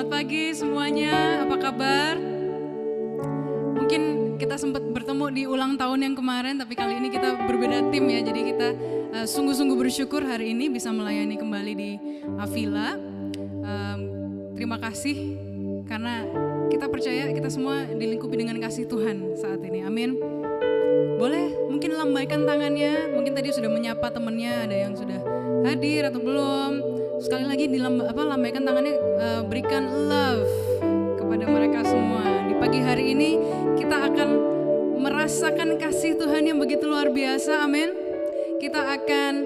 Selamat pagi semuanya, apa kabar? Mungkin kita sempat bertemu di ulang tahun yang kemarin, tapi kali ini kita berbeda tim ya. Jadi kita sungguh-sungguh bersyukur hari ini bisa melayani kembali di Avila. Terima kasih karena kita percaya kita semua dilingkupi dengan kasih Tuhan saat ini. Amin. Boleh mungkin lambaikan tangannya, mungkin tadi sudah menyapa temannya, ada yang sudah hadir atau belum. Sekali lagi lambaikan tangannya, berikan love kepada mereka semua. Di pagi hari ini kita akan merasakan kasih Tuhan yang begitu luar biasa, amin. Kita akan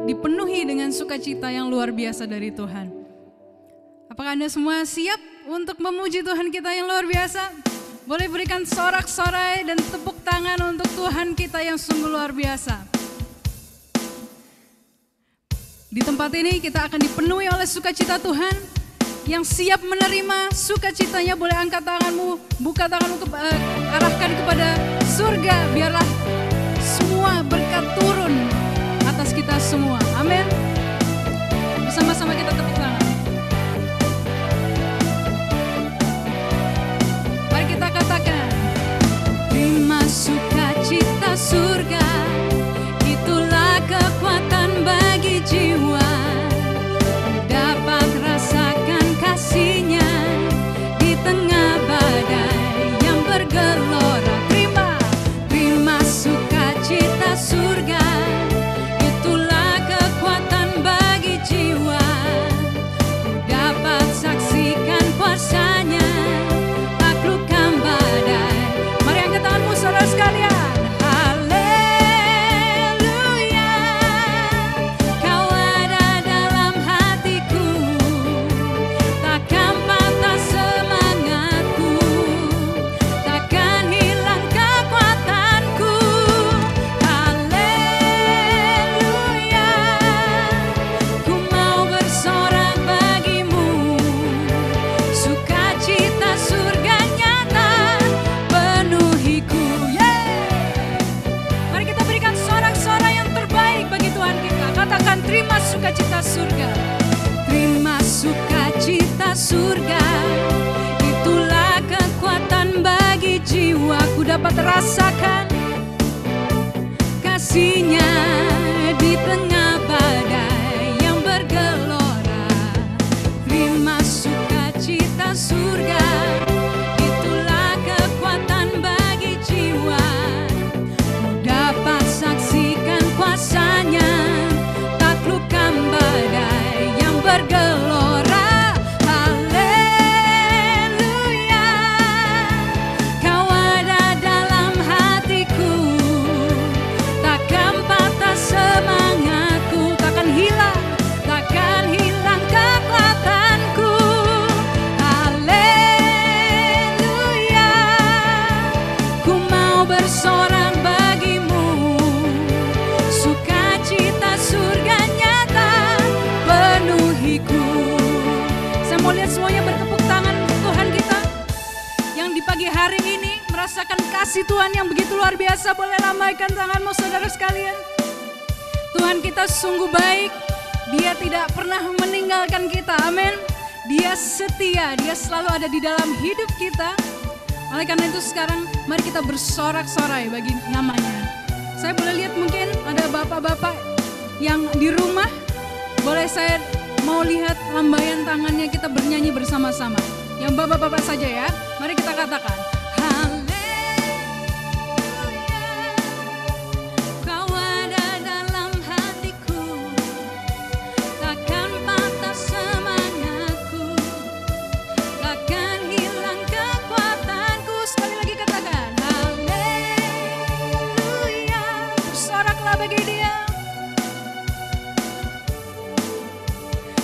dipenuhi dengan sukacita yang luar biasa dari Tuhan. Apakah Anda semua siap untuk memuji Tuhan kita yang luar biasa? Boleh berikan sorak-sorai dan tepuk tangan untuk Tuhan kita yang sungguh luar biasa. Di tempat ini kita akan dipenuhi oleh sukacita Tuhan. Yang siap menerima sukacitanya boleh angkat tanganmu, buka tanganmu, arahkan kepada surga. Biarlah semua berkat turun atas kita semua. Amin. Bersama-sama kita tepuk tangan. Mari kita katakan, terima sukacita surga, itulah kekuatan bagi jiwa. Dapat rasakan kasih-Nya di tengah badai yang bergelora. Terima sukacita surga, itulah kekuatan bagi jiwa. Dapat saksikan kuasa-Nya taklukkan badai. Mari angkat tanganmu saudara sekalian. Terima sukacita surga, terima sukacita surga, itulah kekuatan bagi jiwaku. Dapat rasakan kasih-Nya di tengah badai yang bergelora. Terima sukacita surga, itulah kekuatan bagi jiwa. Dapat saksikan kuasa-Nya taklukkan badai yang bergelora. Haleluya, Kau ada dalam hatiku, takkan patah semangatku, takkan hilang kekuatanku. Haleluya, ku mau bersorak bagimu, sukacita surga penuhiku. Saya mau lihat semuanya bertepuk tangan untuk Tuhan kita yang di pagi hari ini merasakan kasih Tuhan yang begitu luar biasa. Boleh lambaikan tanganmu saudara sekalian. Tuhan kita sungguh baik, Dia tidak pernah meninggalkan kita, amin. Dia setia, Dia selalu ada di dalam hidup kita. Oleh karena itu sekarang mari kita bersorak-sorai bagi namanya. Saya boleh lihat mungkin ada bapak-bapak yang di rumah. Boleh saya mau lihat lambaian tangannya, kita bernyanyi bersama-sama. Yang bapak-bapak saja ya. Mari kita katakan, haleluya, Kau ada dalam hatiku, takkan patah semangatku, takkan hilang kekuatanku. Sekali lagi katakan, haleluya, bersoraklah bagi Dia.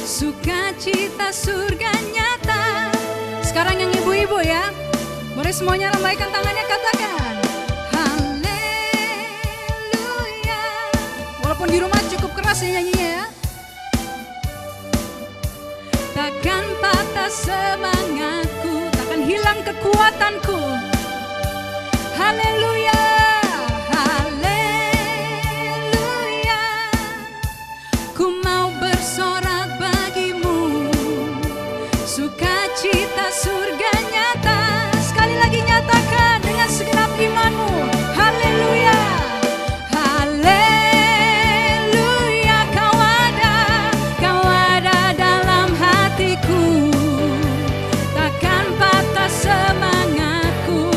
Sukacita surga nyata. Sekarang yang ibu-ibu ya, boleh semuanya lambaikan tangannya, katakan haleluya. Walaupun di rumah cukup keras ya nyanyinya ya. Takkan patah semangatku, takkan hilang kekuatanku. Haleluya, haleluya, ku mau bersorak bagimu, Sukacita surga nyata. Sekali lagi nyatakan dengan segenap imanmu. Haleluya. Haleluya. Kau ada dalam hatiku. Takkan patah semangatku.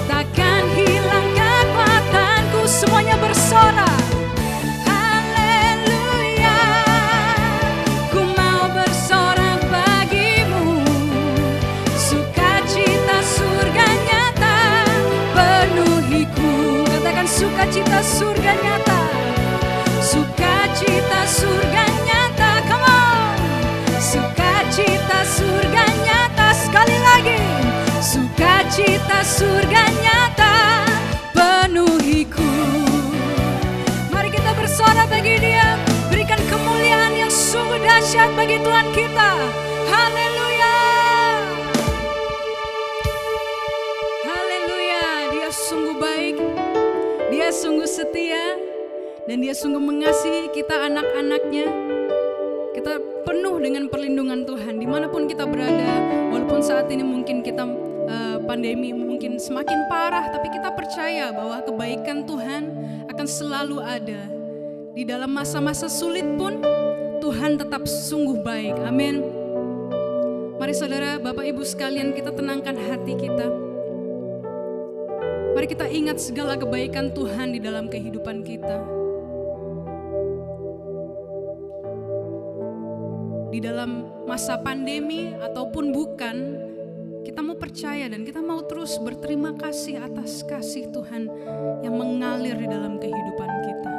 Takkan hilang kekuatanku. Semuanya bersorak. Sukacita surga nyata. Sukacita surga nyata. Come on. Sukacita surga nyata. Sekali lagi. Sukacita surga nyata penuhiku. Mari kita bersorak bagi Dia. Berikan kemuliaan yang sungguh dahsyat bagi Tuhan kita. Haleluya. Haleluya. Dia sungguh baik. Dia sungguh setia dan Dia sungguh mengasihi kita anak-anaknya. Kita penuh dengan perlindungan Tuhan dimanapun kita berada. Walaupun saat ini mungkin kita pandemi mungkin semakin parah, tapi kita percaya bahwa kebaikan Tuhan akan selalu ada. Di dalam masa-masa sulit pun Tuhan tetap sungguh baik. Amin. Mari saudara, Bapak Ibu sekalian, kita tenangkan hati kita. Mari kita ingat segala kebaikan Tuhan di dalam kehidupan kita. Di dalam masa pandemi ataupun bukan, kita mau percaya dan kita mau terus berterima kasih atas kasih Tuhan yang mengalir di dalam kehidupan kita.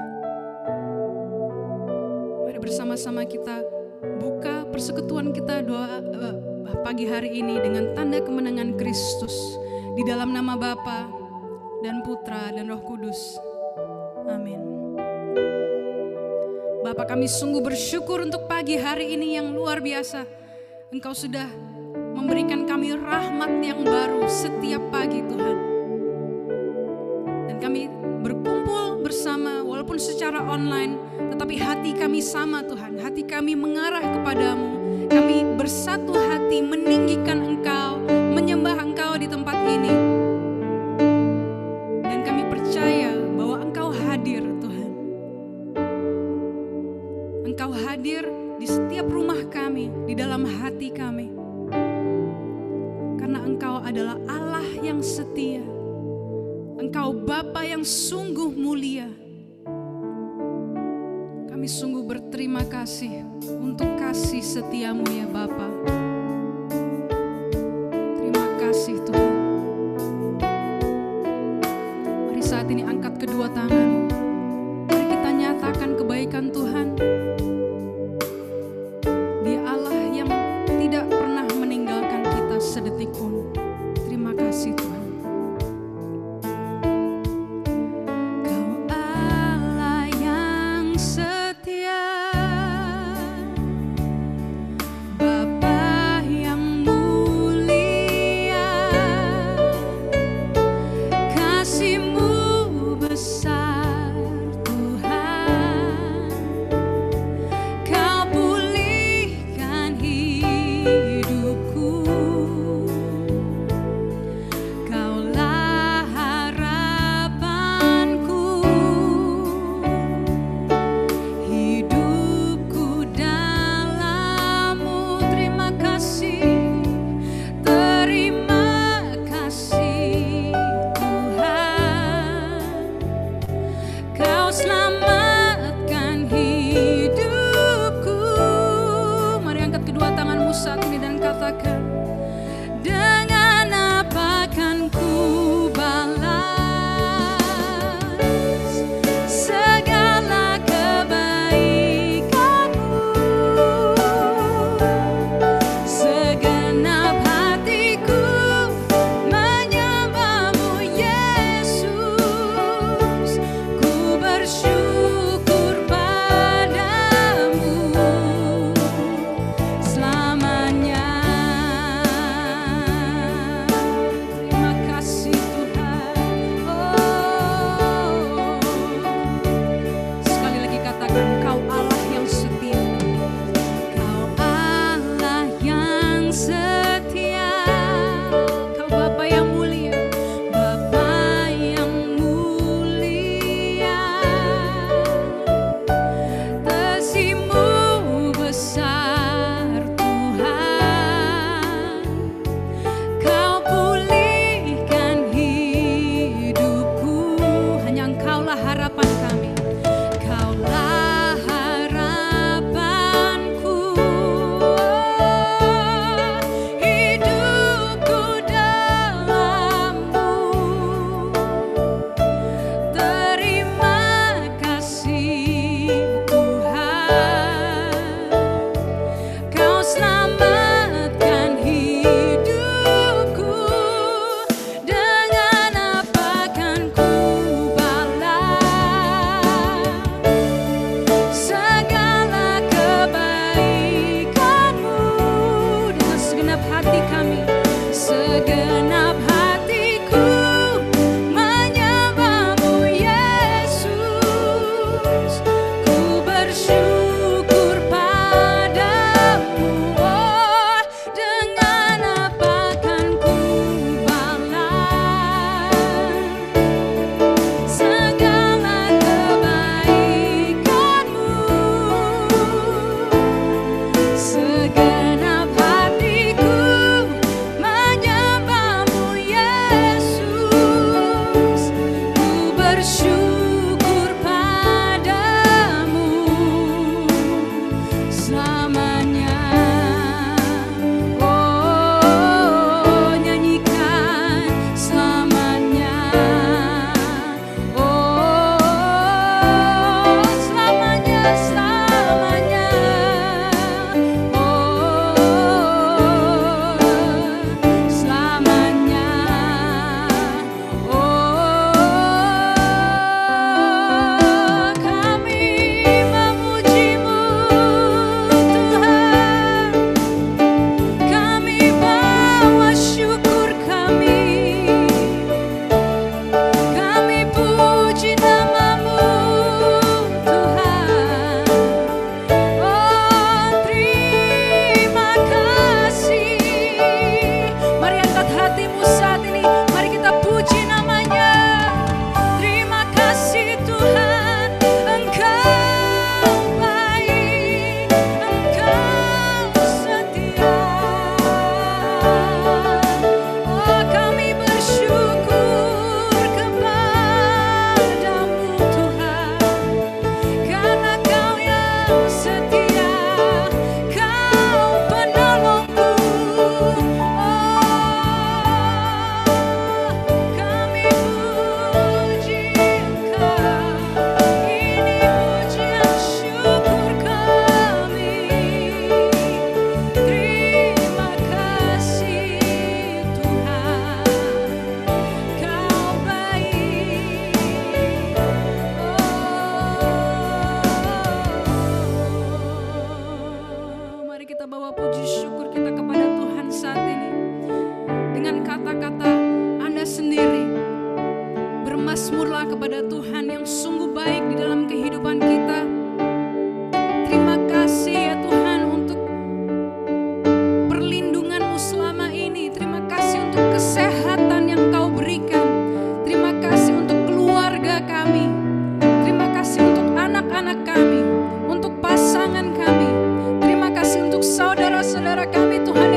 Mari bersama-sama kita buka persekutuan kita doa pagi hari ini dengan tanda kemenangan Kristus. Di dalam nama Bapa dan Putra dan Roh Kudus. Amin. Bapa, kami sungguh bersyukur untuk pagi hari ini yang luar biasa. Engkau sudah memberikan kami rahmat yang baru setiap pagi Tuhan. Dan kami berkumpul bersama walaupun secara online, tetapi hati kami sama Tuhan. Hati kami mengarah kepadamu. Kami bersatu hati meninggikan Engkau, menyembah Engkau di tempat ini. Hadir Tuhan. Engkau hadir di setiap rumah kami, di dalam hati kami. Karena Engkau adalah Allah yang setia. Engkau Bapa yang sungguh mulia. Kami sungguh berterima kasih untuk kasih setiamu ya Bapa. Terima kasih Tuhan. Mari saat ini angkat kedua tangan. Kebaikan Tuhan. Dia Allah yang tidak pernah meninggalkan kita sedetik pun. Terima kasih Tuhan. Kau Allah yang setia, Bapa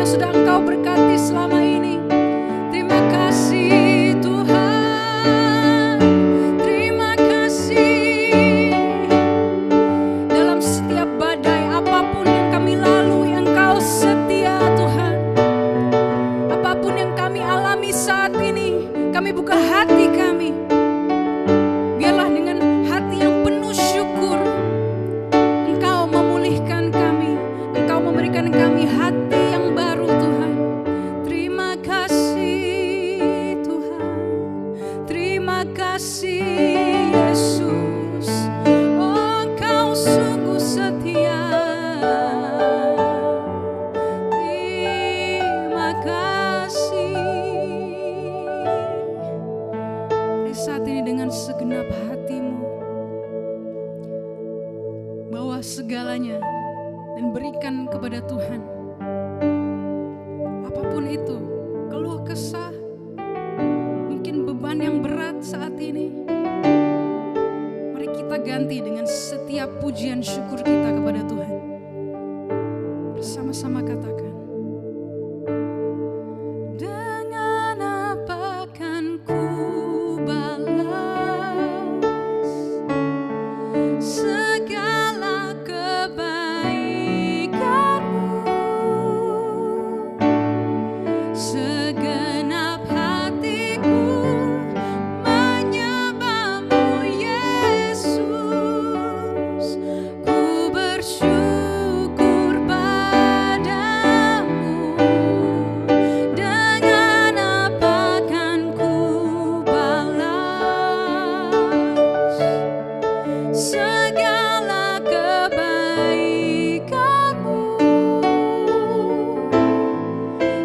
yang sudah Engkau berkati selama ini. Terima kasih Tuhan, terima kasih. Dalam setiap badai apapun yang kami lalui, Engkau setia Tuhan. Apapun yang kami alami saat ini, kami buka hati kami. Biarlah dengan hati yang penuh syukur, Engkau memulihkan kami, Engkau memberikan kami hati yang baru Tuhan. Terima kasih Tuhan, terima kasih Yesus. Oh, Engkau sungguh setia. Terima kasih. Saat ini dengan segenap hatimu, bawa segalanya dan berikan kepada Tuhan. Apapun itu, keluh kesah, mungkin beban yang berat saat ini, mari kita ganti dengan setiap pujian syukur kita kepada Tuhan. Bersama-sama katakan. Dengan apa kan ku segala kebaikanmu, segenap hatiku menyembahmu Yesus. Ku bersyukur padamu. Dengan apa kan ku balas segala kebaikanmu,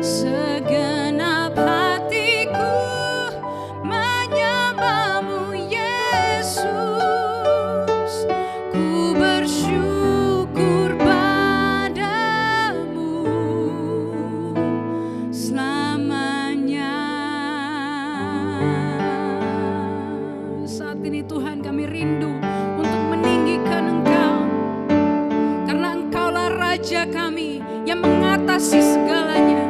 segenap hatiku menyembahmu Yesus. Ku bersyukur padamu selamanya. Saat ini Tuhan, kami rindu untuk meninggikan Engkau, karena Engkaulah Raja kami yang mengatasi segalanya.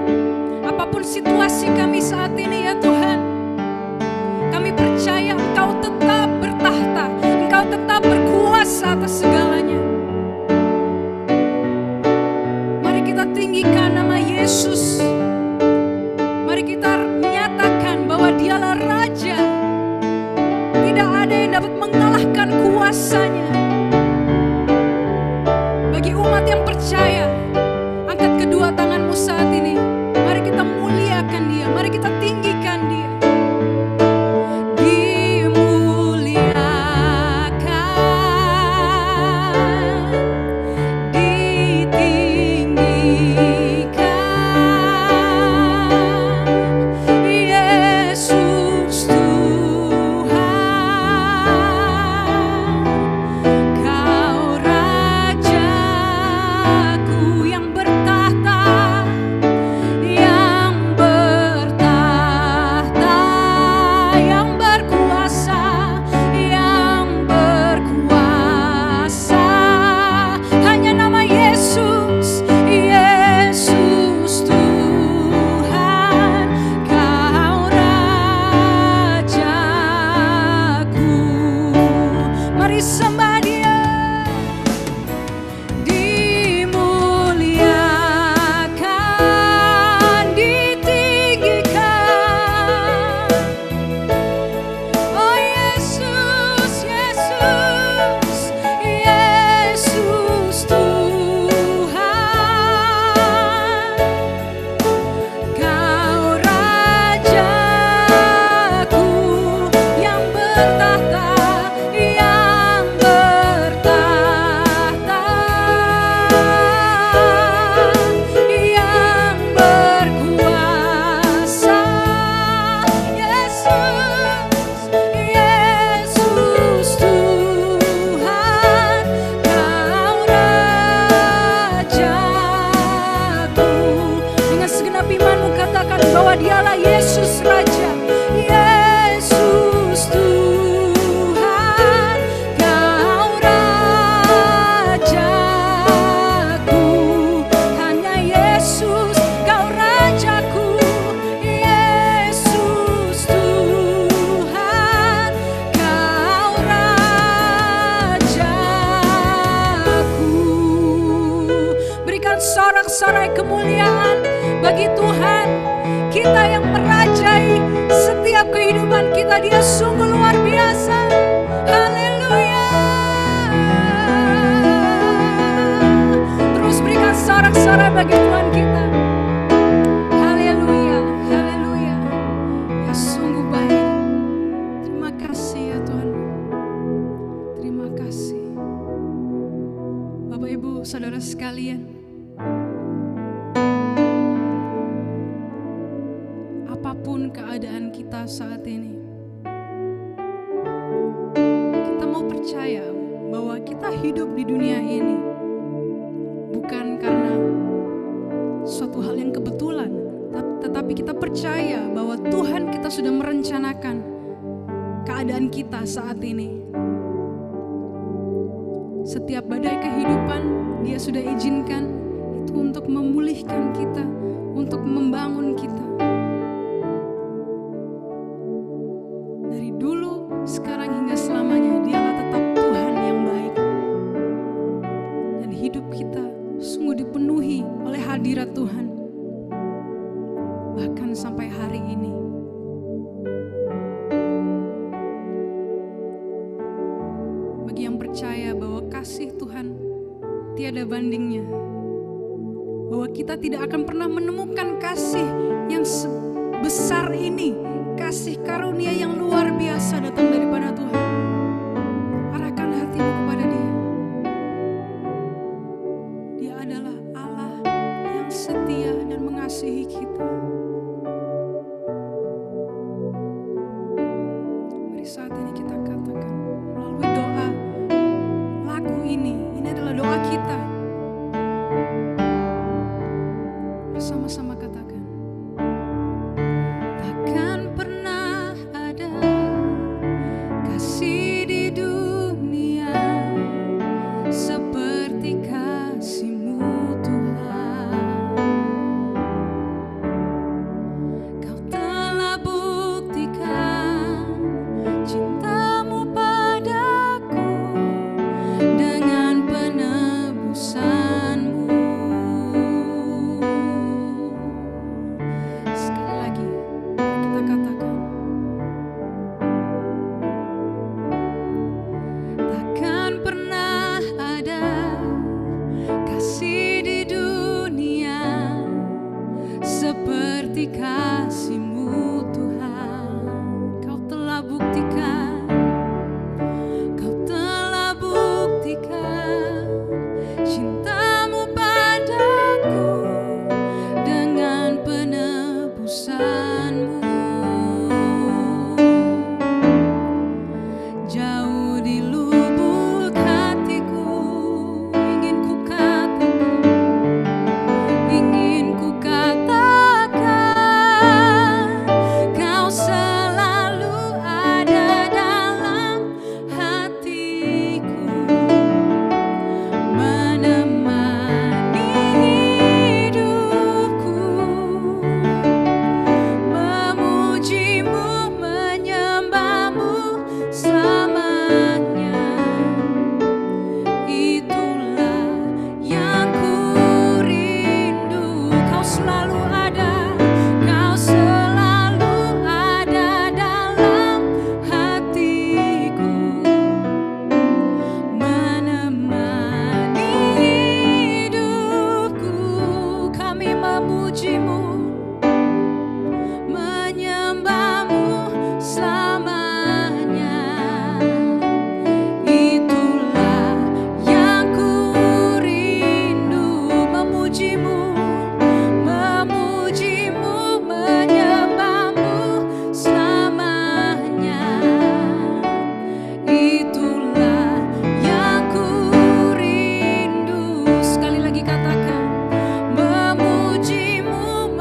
Apapun situasi kami saat ini ya Tuhan, kami percaya Engkau tetap bertahta, Engkau tetap berkuasa atas segalanya. Mari kita tinggikan nama Yesus. Mari kita nyatakan bahwa Dialah Raja. Tidak ada yang dapat mengalahkan kuasanya. Bagi umat yang percaya, angkat kedua tanganmu saat ini. Mari kita muliakan Dia, mari kita tinggikan Dia. Dimuliakan, ditinggikan, Yesus Tuhan. Kau Rajaku yang bertahta, yang bertahta, yang berkuasa, yang berkuasa. Hanya nama Yesus, Yesus Tuhan. Kau Rajaku. Mari sembah Dia. Dimuliakan, ditinggikan, oh Yesus, Yesus, Yesus Tuhan. Kau Rajaku yang bertahta, yang bertahta, yang berkuasa. Yesus, Yesus Tuhan. Kau Rajaku. Dengan segenap imanmu katakan bahwa Dialah Yesus Raja. Yesus Tuhan. Kau Rajaku. Hanya Yesus, Kau bahwa Dia sungguh luar biasa. Haleluya. Terus berikan sorak-sorai bagi Tuhan kita. Haleluya, haleluya. Ya sungguh baik. Terima kasih ya Tuhan. Terima kasih. Bapak Ibu Saudara sekalian, apapun keadaan kita saat ini, kita mau percaya bahwa kita hidup di dunia ini bukan karena suatu hal yang kebetulan, tetapi kita percaya bahwa Tuhan kita sudah merencanakan keadaan kita saat ini. Setiap badai kehidupan Dia sudah izinkan itu untuk memulihkan kita, untuk membangun kita. Dari dulu, sekarang hingga selamanya Dialah tetap Tuhan yang baik. Dan hidup kita sungguh dipenuhi oleh hadirat Tuhan. Bahkan sampai hari ini. Bagi yang percaya bahwa kasih Tuhan tiada bandingnya, bahwa kita tidak akan pernah menemukan kasih yang sebesar ini, kasih karunia yang luar biasa datang daripada Tuhan. Arahkan hatimu kepada Dia. Dia adalah Allah yang setia dan mengasihi kita. Mari saat ini kita katakan melalui doa lagu ini adalah doa kita. Bersama-sama katakan. Takkan pernah ada kasih di dunia seperti kasih-Mu Tuhan. Kau telah buktikan cinta-Mu padaku dengan penebusan-Mu. Sekali lagi kita katakan, takkan pernah ada kasih di dunia seperti kasih-Mu Tuhan. Kau telah buktikan, Kau telah buktikan cinta-Mu padaku dengan penebusan-Mu. Jauh di lubuk hatiku ingin ku katakan, Kau selalu ada dalam hatiku, menemani hidupku, memuji-Mu, menyembah-Mu selamanya. Itulah yang ku rindu. Kau selalu ada, Kau selalu ada dalam hatiku, menemani hidupku. Kami memuji-Mu, menyembah-Mu selamanya. Itulah yang ku rindu, memuji-Mu, memuji-Mu, menyembah-Mu selamanya. Itulah yang ku rindu. Sekali lagi katakan, memuji-Mu,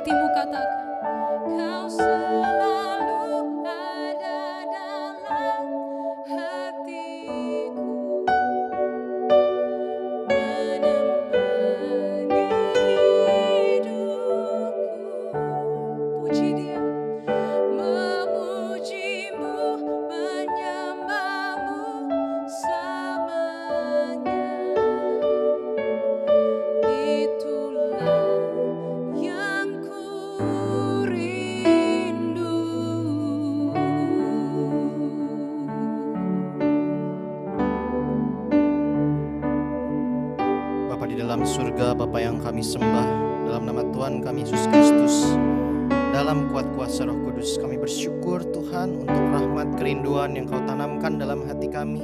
hatimu, katakan. Kau selalu ada dalam hatiku, menemani hidupku. Puji Dia, memujimu, menyembahmu selamanya. Itulah yang ku rindu. Bapa di dalam surga, Bapa yang kami sembah, dalam nama Tuhan kami Yesus Kristus, dalam kuat kuasa Roh Kudus, kami bersyukur Tuhan untuk rahmat kerinduan yang Kau tanamkan dalam hati kami.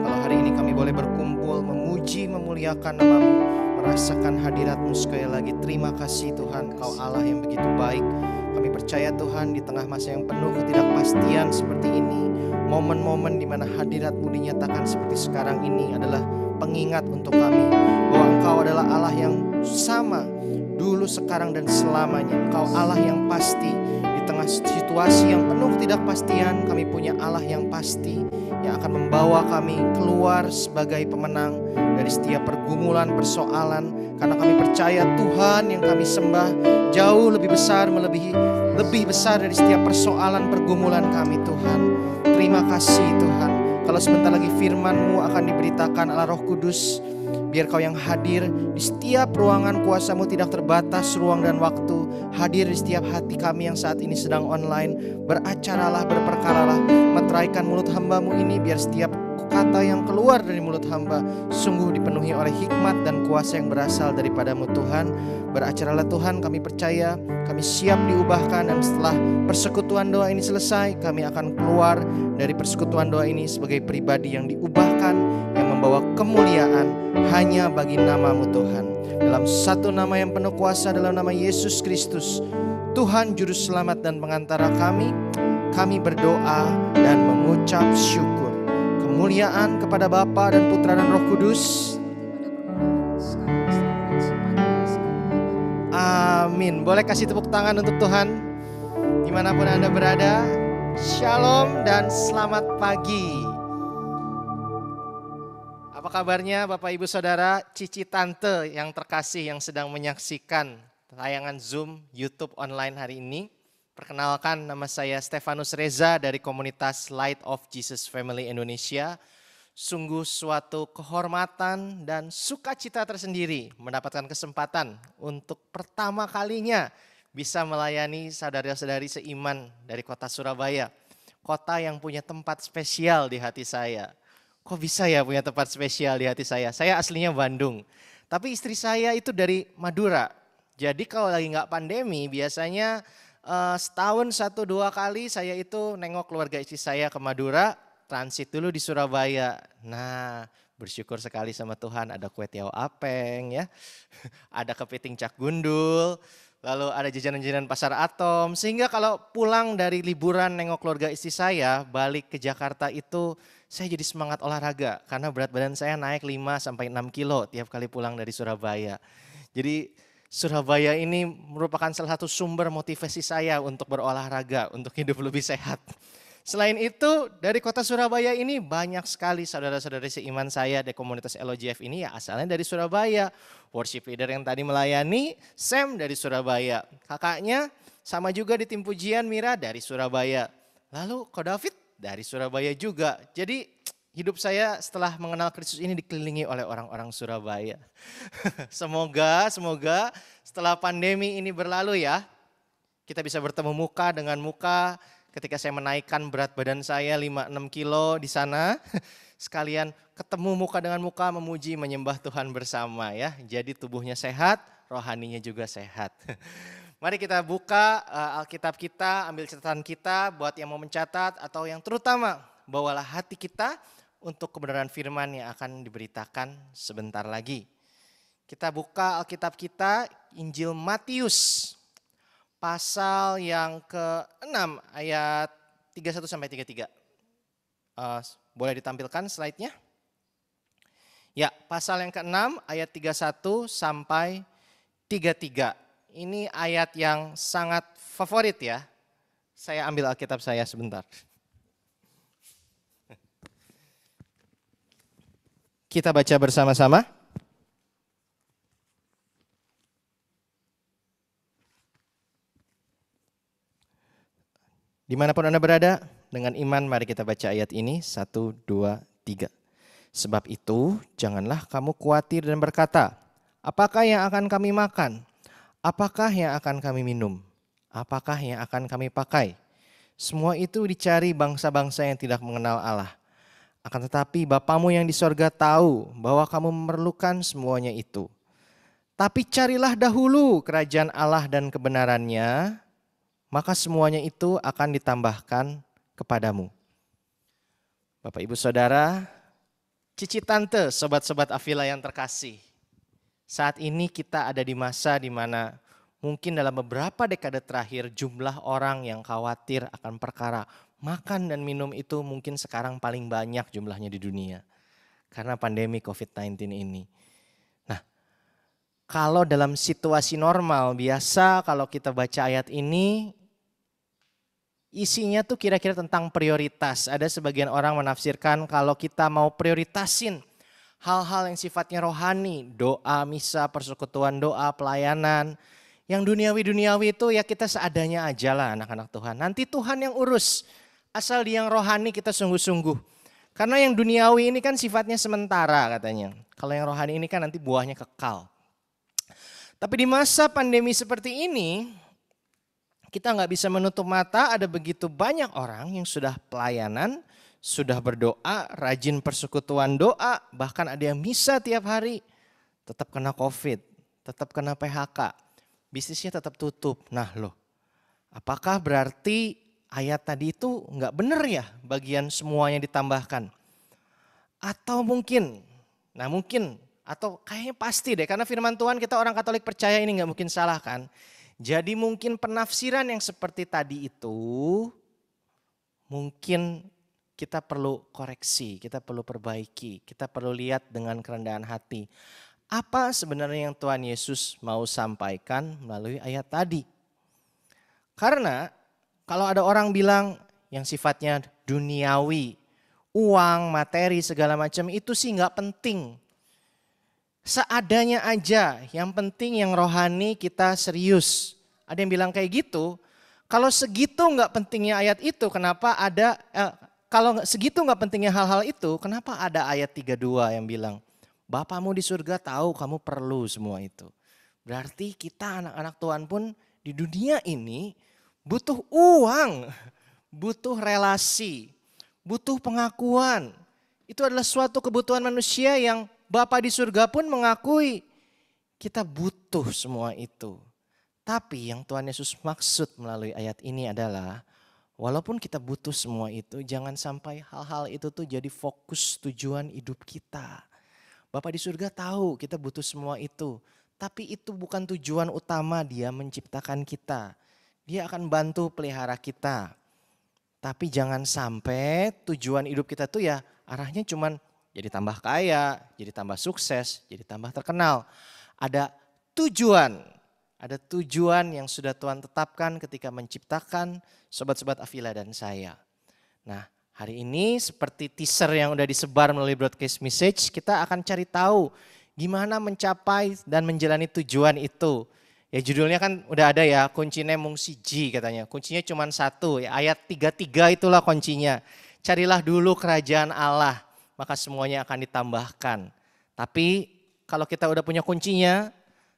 Kalau hari ini kami boleh berkumpul, memuji, memuliakan nama-Mu, merasakan hadirat-Mu sekali lagi. Terima kasih Tuhan, Kau Allah yang begitu baik. Kami percaya Tuhan, di tengah masa yang penuh ketidakpastian seperti ini, momen-momen di mana hadirat-Mu dinyatakan seperti sekarang ini adalah pengingat untuk kami bahwa Engkau adalah Allah yang sama dulu, sekarang, dan selamanya. Engkau Allah yang pasti. Di tengah situasi yang penuh ketidakpastian, kami punya Allah yang pasti, yang akan membawa kami keluar sebagai pemenang dari setiap pergumulan, persoalan. Karena kami percaya Tuhan yang kami sembah jauh lebih besar, lebih besar dari setiap persoalan, pergumulan kami Tuhan. Terima kasih Tuhan. Kalau sebentar lagi firman-Mu akan diberitakan, Allah Roh Kudus, biar Kau yang hadir di setiap ruangan, kuasa-Mu tidak terbatas ruang dan waktu. Hadir di setiap hati kami yang saat ini sedang online. Beracaralah, berperkaralah, meteraikan mulut hamba-Mu ini, biar setiap kata yang keluar dari mulut hamba sungguh dipenuhi oleh hikmat dan kuasa yang berasal daripada-Mu Tuhan. Beracaralah Tuhan, kami percaya, kami siap diubahkan, dan setelah persekutuan doa ini selesai, kami akan keluar dari persekutuan doa ini sebagai pribadi yang diubahkan, yang membawa kemuliaan hanya bagi nama-Mu Tuhan. Dalam satu nama yang penuh kuasa, dalam nama Yesus Kristus, Tuhan Juru Selamat dan Pengantara kami berdoa dan mengucap syukur. Kemuliaan kepada Bapa dan Putra dan Roh Kudus. Amin. Boleh kasih tepuk tangan untuk Tuhan dimanapun Anda berada. Shalom dan selamat pagi. Apa kabarnya Bapak Ibu Saudara, Cici Tante yang terkasih yang sedang menyaksikan tayangan Zoom YouTube online hari ini. Perkenalkan, nama saya Stefanus Reza dari komunitas Light of Jesus Family Indonesia. Sungguh suatu kehormatan dan sukacita tersendiri mendapatkan kesempatan untuk pertama kalinya bisa melayani saudara-saudari seiman dari kota Surabaya. Kota yang punya tempat spesial di hati saya. Kok bisa ya punya tempat spesial di hati saya? Saya aslinya Bandung, tapi istri saya itu dari Madura. Jadi kalau lagi nggak pandemi, biasanya setahun 1-2 kali saya itu nengok keluarga istri saya ke Madura, transit dulu di Surabaya. Nah, bersyukur sekali sama Tuhan ada kue tiaw apeng ya, ada kepiting cak gundul, lalu ada jajanan-jajanan pasar Atom. Sehingga kalau pulang dari liburan nengok keluarga istri saya, balik ke Jakarta itu saya jadi semangat olahraga. Karena berat badan saya naik 5-6 kilo tiap kali pulang dari Surabaya. Jadi Surabaya ini merupakan salah satu sumber motivasi saya untuk berolahraga, untuk hidup lebih sehat. Selain itu, dari kota Surabaya ini banyak sekali saudara-saudari seiman saya di komunitas LOGF ini ya asalnya dari Surabaya. Worship leader yang tadi melayani, Sam dari Surabaya. Kakaknya sama juga di tim pujian, Mira dari Surabaya. Lalu Ko David dari Surabaya juga. Jadi hidup saya setelah mengenal Kristus ini dikelilingi oleh orang-orang Surabaya. Semoga setelah pandemi ini berlalu ya, kita bisa bertemu muka dengan muka ketika saya menaikkan berat badan saya 5-6 kilo di sana. Sekalian ketemu muka dengan muka, memuji, menyembah Tuhan bersama ya. Jadi tubuhnya sehat, rohaninya juga sehat. Mari kita buka Alkitab kita, ambil catatan kita buat yang mau mencatat atau yang terutama bawalah hati kita untuk kebenaran firman yang akan diberitakan sebentar lagi. Kita buka Alkitab kita, Injil Matius, pasal yang ke-6 ayat 31-33. Boleh ditampilkan slide-nya? Ya, pasal yang ke-6 ayat 31-33. ini ayat yang sangat favorit ya. Saya ambil Alkitab saya sebentar. Kita baca bersama-sama. Dimanapun Anda berada, dengan iman mari kita baca ayat ini. 1, 2, 3. Sebab itu janganlah kamu khawatir dan berkata, apakah yang akan kami makan? Apakah yang akan kami minum? Apakah yang akan kami pakai? Semua itu dicari bangsa-bangsa yang tidak mengenal Allah. Akan tetapi Bapamu yang di sorga tahu bahwa kamu memerlukan semuanya itu. Tapi carilah dahulu kerajaan Allah dan kebenarannya, maka semuanya itu akan ditambahkan kepadamu. Bapak, Ibu, Saudara, cici tante, sobat-sobat Avila yang terkasih. Saat ini kita ada di masa di mana mungkin dalam beberapa dekade terakhir jumlah orang yang khawatir akan perkara makan dan minum itu mungkin sekarang paling banyak jumlahnya di dunia. Karena pandemi COVID-19 ini. Nah, kalau dalam situasi normal biasa kalau kita baca ayat ini, isinya tuh kira-kira tentang prioritas. Ada sebagian orang menafsirkan kalau kita mau prioritasin hal-hal yang sifatnya rohani, doa, misa, persekutuan doa, pelayanan. Yang duniawi-duniawi itu ya kita seadanya aja lah anak-anak Tuhan. Nanti Tuhan yang urus, asal di yang rohani kita sungguh-sungguh. Karena yang duniawi ini kan sifatnya sementara katanya. Kalau yang rohani ini kan nanti buahnya kekal. Tapi di masa pandemi seperti ini, kita nggak bisa menutup mata ada begitu banyak orang yang sudah pelayanan, sudah berdoa, rajin persekutuan doa, bahkan ada yang misa tiap hari, tetap kena COVID, tetap kena PHK, bisnisnya tetap tutup. Nah loh, apakah berarti ayat tadi itu nggak benar ya bagian semuanya ditambahkan? Atau mungkin, atau kayaknya pasti deh karena firman Tuhan kita orang Katolik percaya ini nggak mungkin salah kan? Jadi mungkin penafsiran yang seperti tadi itu mungkin kita perlu koreksi, kita perlu perbaiki, kita perlu lihat dengan kerendahan hati. Apa sebenarnya yang Tuhan Yesus mau sampaikan melalui ayat tadi? Karena kalau ada orang bilang yang sifatnya duniawi, uang, materi, segala macam itu sih nggak penting. Seadanya aja, yang penting yang rohani kita serius. Ada yang bilang kayak gitu, kalau segitu nggak pentingnya ayat itu, kenapa ada, kalau segitu nggak pentingnya hal-hal itu, kenapa ada ayat 32 yang bilang, Bapamu di surga tahu kamu perlu semua itu. Berarti kita anak-anak Tuhan pun di dunia ini butuh uang, butuh relasi, butuh pengakuan. Itu adalah suatu kebutuhan manusia yang Bapa di surga pun mengakui kita butuh semua itu. Tapi yang Tuhan Yesus maksud melalui ayat ini adalah walaupun kita butuh semua itu, jangan sampai hal-hal itu tuh jadi fokus tujuan hidup kita. Bapa di surga tahu kita butuh semua itu. Tapi itu bukan tujuan utama Dia menciptakan kita. Dia akan bantu pelihara kita. Tapi jangan sampai tujuan hidup kita tuh ya arahnya cuman jadi tambah kaya, jadi tambah sukses, jadi tambah terkenal. Ada tujuan yang sudah Tuhan tetapkan ketika menciptakan sobat-sobat Avila dan saya. Nah, hari ini seperti teaser yang udah disebar melalui broadcast message, kita akan cari tahu gimana mencapai dan menjalani tujuan itu. Ya judulnya kan udah ada ya, kuncinya mung siji katanya. Kuncinya cuma satu, ya, ayat 33 itulah kuncinya. Carilah dulu kerajaan Allah, maka semuanya akan ditambahkan. Tapi kalau kita udah punya kuncinya,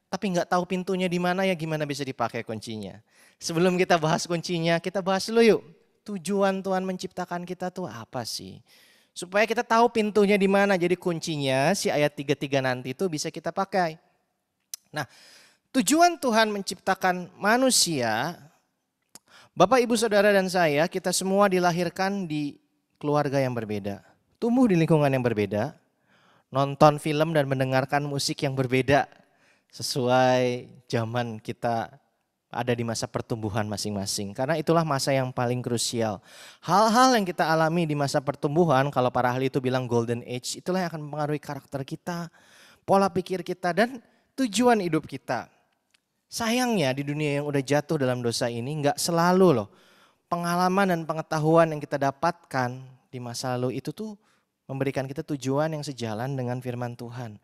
tapi nggak tahu pintunya di mana ya gimana bisa dipakai kuncinya. Sebelum kita bahas kuncinya, kita bahas dulu yuk. Tujuan Tuhan menciptakan kita tuh apa sih? Supaya kita tahu pintunya di mana. Jadi kuncinya si ayat 33 nanti itu bisa kita pakai. Nah, tujuan Tuhan menciptakan manusia, Bapak, Ibu, Saudara dan saya, kita semua dilahirkan di keluarga yang berbeda. Tumbuh di lingkungan yang berbeda, nonton film dan mendengarkan musik yang berbeda sesuai zaman kita ada di masa pertumbuhan masing-masing. Karena itulah masa yang paling krusial. Hal-hal yang kita alami di masa pertumbuhan, kalau para ahli itu bilang golden age, itulah yang akan mempengaruhi karakter kita, pola pikir kita dan tujuan hidup kita. Sayangnya di dunia yang udah jatuh dalam dosa ini nggak selalu loh pengalaman dan pengetahuan yang kita dapatkan di masa lalu itu tuh memberikan kita tujuan yang sejalan dengan firman Tuhan.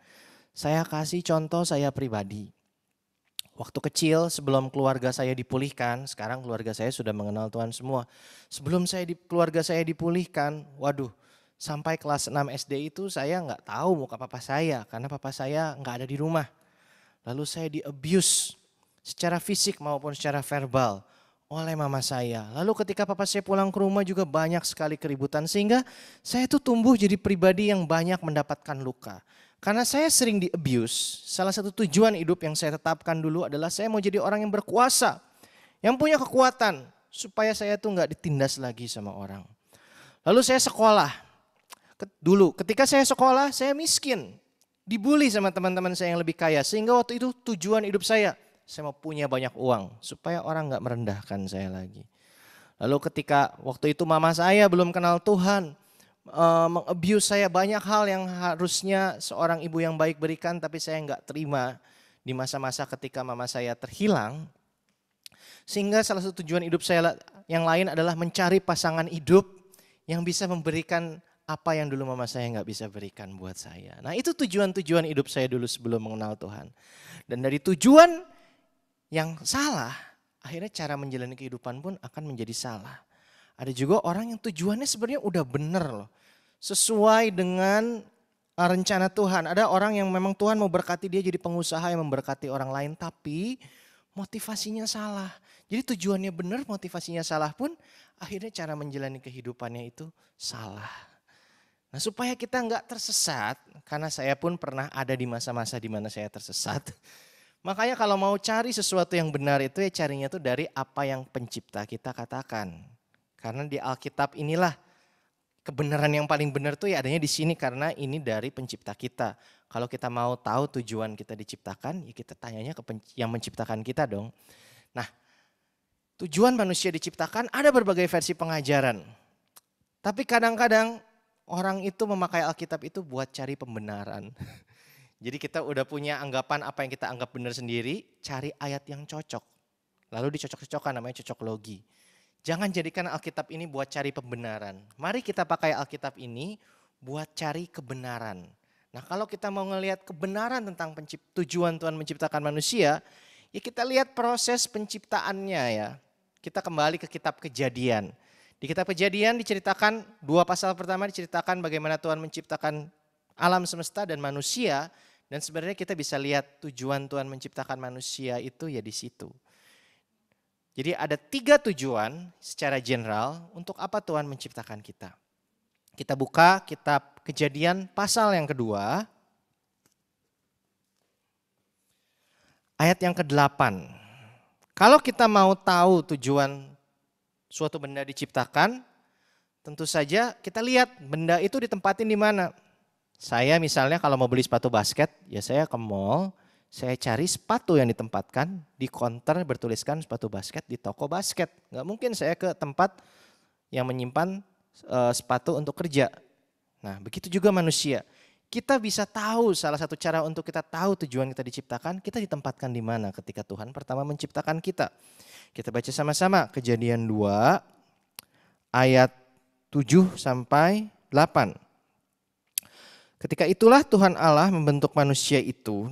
Saya kasih contoh saya pribadi. Waktu kecil sebelum keluarga saya dipulihkan, sekarang keluarga saya sudah mengenal Tuhan semua. Sebelum keluarga saya dipulihkan, waduh, sampai kelas 6 SD itu saya nggak tahu muka papa saya karena papa saya nggak ada di rumah. Lalu saya di-abuse secara fisik maupun secara verbal oleh mama saya. Lalu ketika papa saya pulang ke rumah juga banyak sekali keributan sehingga saya tuh tumbuh jadi pribadi yang banyak mendapatkan luka. Karena saya sering di-abuse, salah satu tujuan hidup yang saya tetapkan dulu adalah saya mau jadi orang yang berkuasa, yang punya kekuatan supaya saya tuh nggak ditindas lagi sama orang. Lalu saya sekolah. Dulu ketika saya sekolah saya miskin, dibully sama teman-teman saya yang lebih kaya sehingga waktu itu tujuan hidup saya mau punya banyak uang supaya orang gak merendahkan saya lagi. Lalu ketika waktu itu mama saya belum kenal Tuhan, meng-abuse saya banyak hal yang harusnya seorang ibu yang baik berikan tapi saya gak terima di masa-masa ketika mama saya terhilang. Sehingga salah satu tujuan hidup saya yang lain adalah mencari pasangan hidup yang bisa memberikan apa yang dulu mama saya gak bisa berikan buat saya. Nah itu tujuan-tujuan hidup saya dulu sebelum mengenal Tuhan. Dan dari tujuan yang salah, akhirnya cara menjalani kehidupan pun akan menjadi salah. Ada juga orang yang tujuannya sebenarnya udah bener loh. Sesuai dengan rencana Tuhan. Ada orang yang memang Tuhan mau berkati dia jadi pengusaha yang memberkati orang lain. Tapi motivasinya salah. Jadi tujuannya bener, motivasinya salah pun akhirnya cara menjalani kehidupannya itu salah. Nah supaya kita nggak tersesat, karena saya pun pernah ada di masa-masa di mana saya tersesat. Makanya kalau mau cari sesuatu yang benar itu ya carinya tuh dari apa yang pencipta kita katakan. Karena di Alkitab inilah kebenaran yang paling benar tuh ya adanya di sini karena ini dari pencipta kita. Kalau kita mau tahu tujuan kita diciptakan ya kita tanyanya ke yang menciptakan kita dong. Nah tujuan manusia diciptakan ada berbagai versi pengajaran. Tapi kadang-kadang orang itu memakai Alkitab itu buat cari pembenaran. Jadi kita udah punya anggapan apa yang kita anggap benar sendiri, cari ayat yang cocok. Lalu dicocok-cocokkan namanya cocok logi. Jangan jadikan Alkitab ini buat cari pembenaran. Mari kita pakai Alkitab ini buat cari kebenaran. Nah kalau kita mau ngelihat kebenaran tentang tujuan Tuhan menciptakan manusia, ya kita lihat proses penciptaannya ya. Kita kembali ke kitab Kejadian. Di kitab Kejadian diceritakan, 2 pasal pertama diceritakan bagaimana Tuhan menciptakan alam semesta dan manusia. Dan sebenarnya kita bisa lihat tujuan Tuhan menciptakan manusia itu ya di situ. Jadi ada 3 tujuan secara general untuk apa Tuhan menciptakan kita. Kita buka kitab Kejadian pasal yang kedua. Ayat yang ke-8. Kalau kita mau tahu tujuan suatu benda diciptakan, tentu saja kita lihat benda itu ditempatin di mana. Saya misalnya kalau mau beli sepatu basket, ya saya ke mall, saya cari sepatu yang ditempatkan di counter bertuliskan sepatu basket di toko basket. Nggak mungkin saya ke tempat yang menyimpan sepatu untuk kerja. Nah begitu juga manusia. Kita bisa tahu salah satu cara untuk kita tahu tujuan kita diciptakan, kita ditempatkan di mana ketika Tuhan pertama menciptakan kita. Kita baca sama-sama Kejadian 2 ayat 7 sampai 8. Ketika itulah Tuhan Allah membentuk manusia itu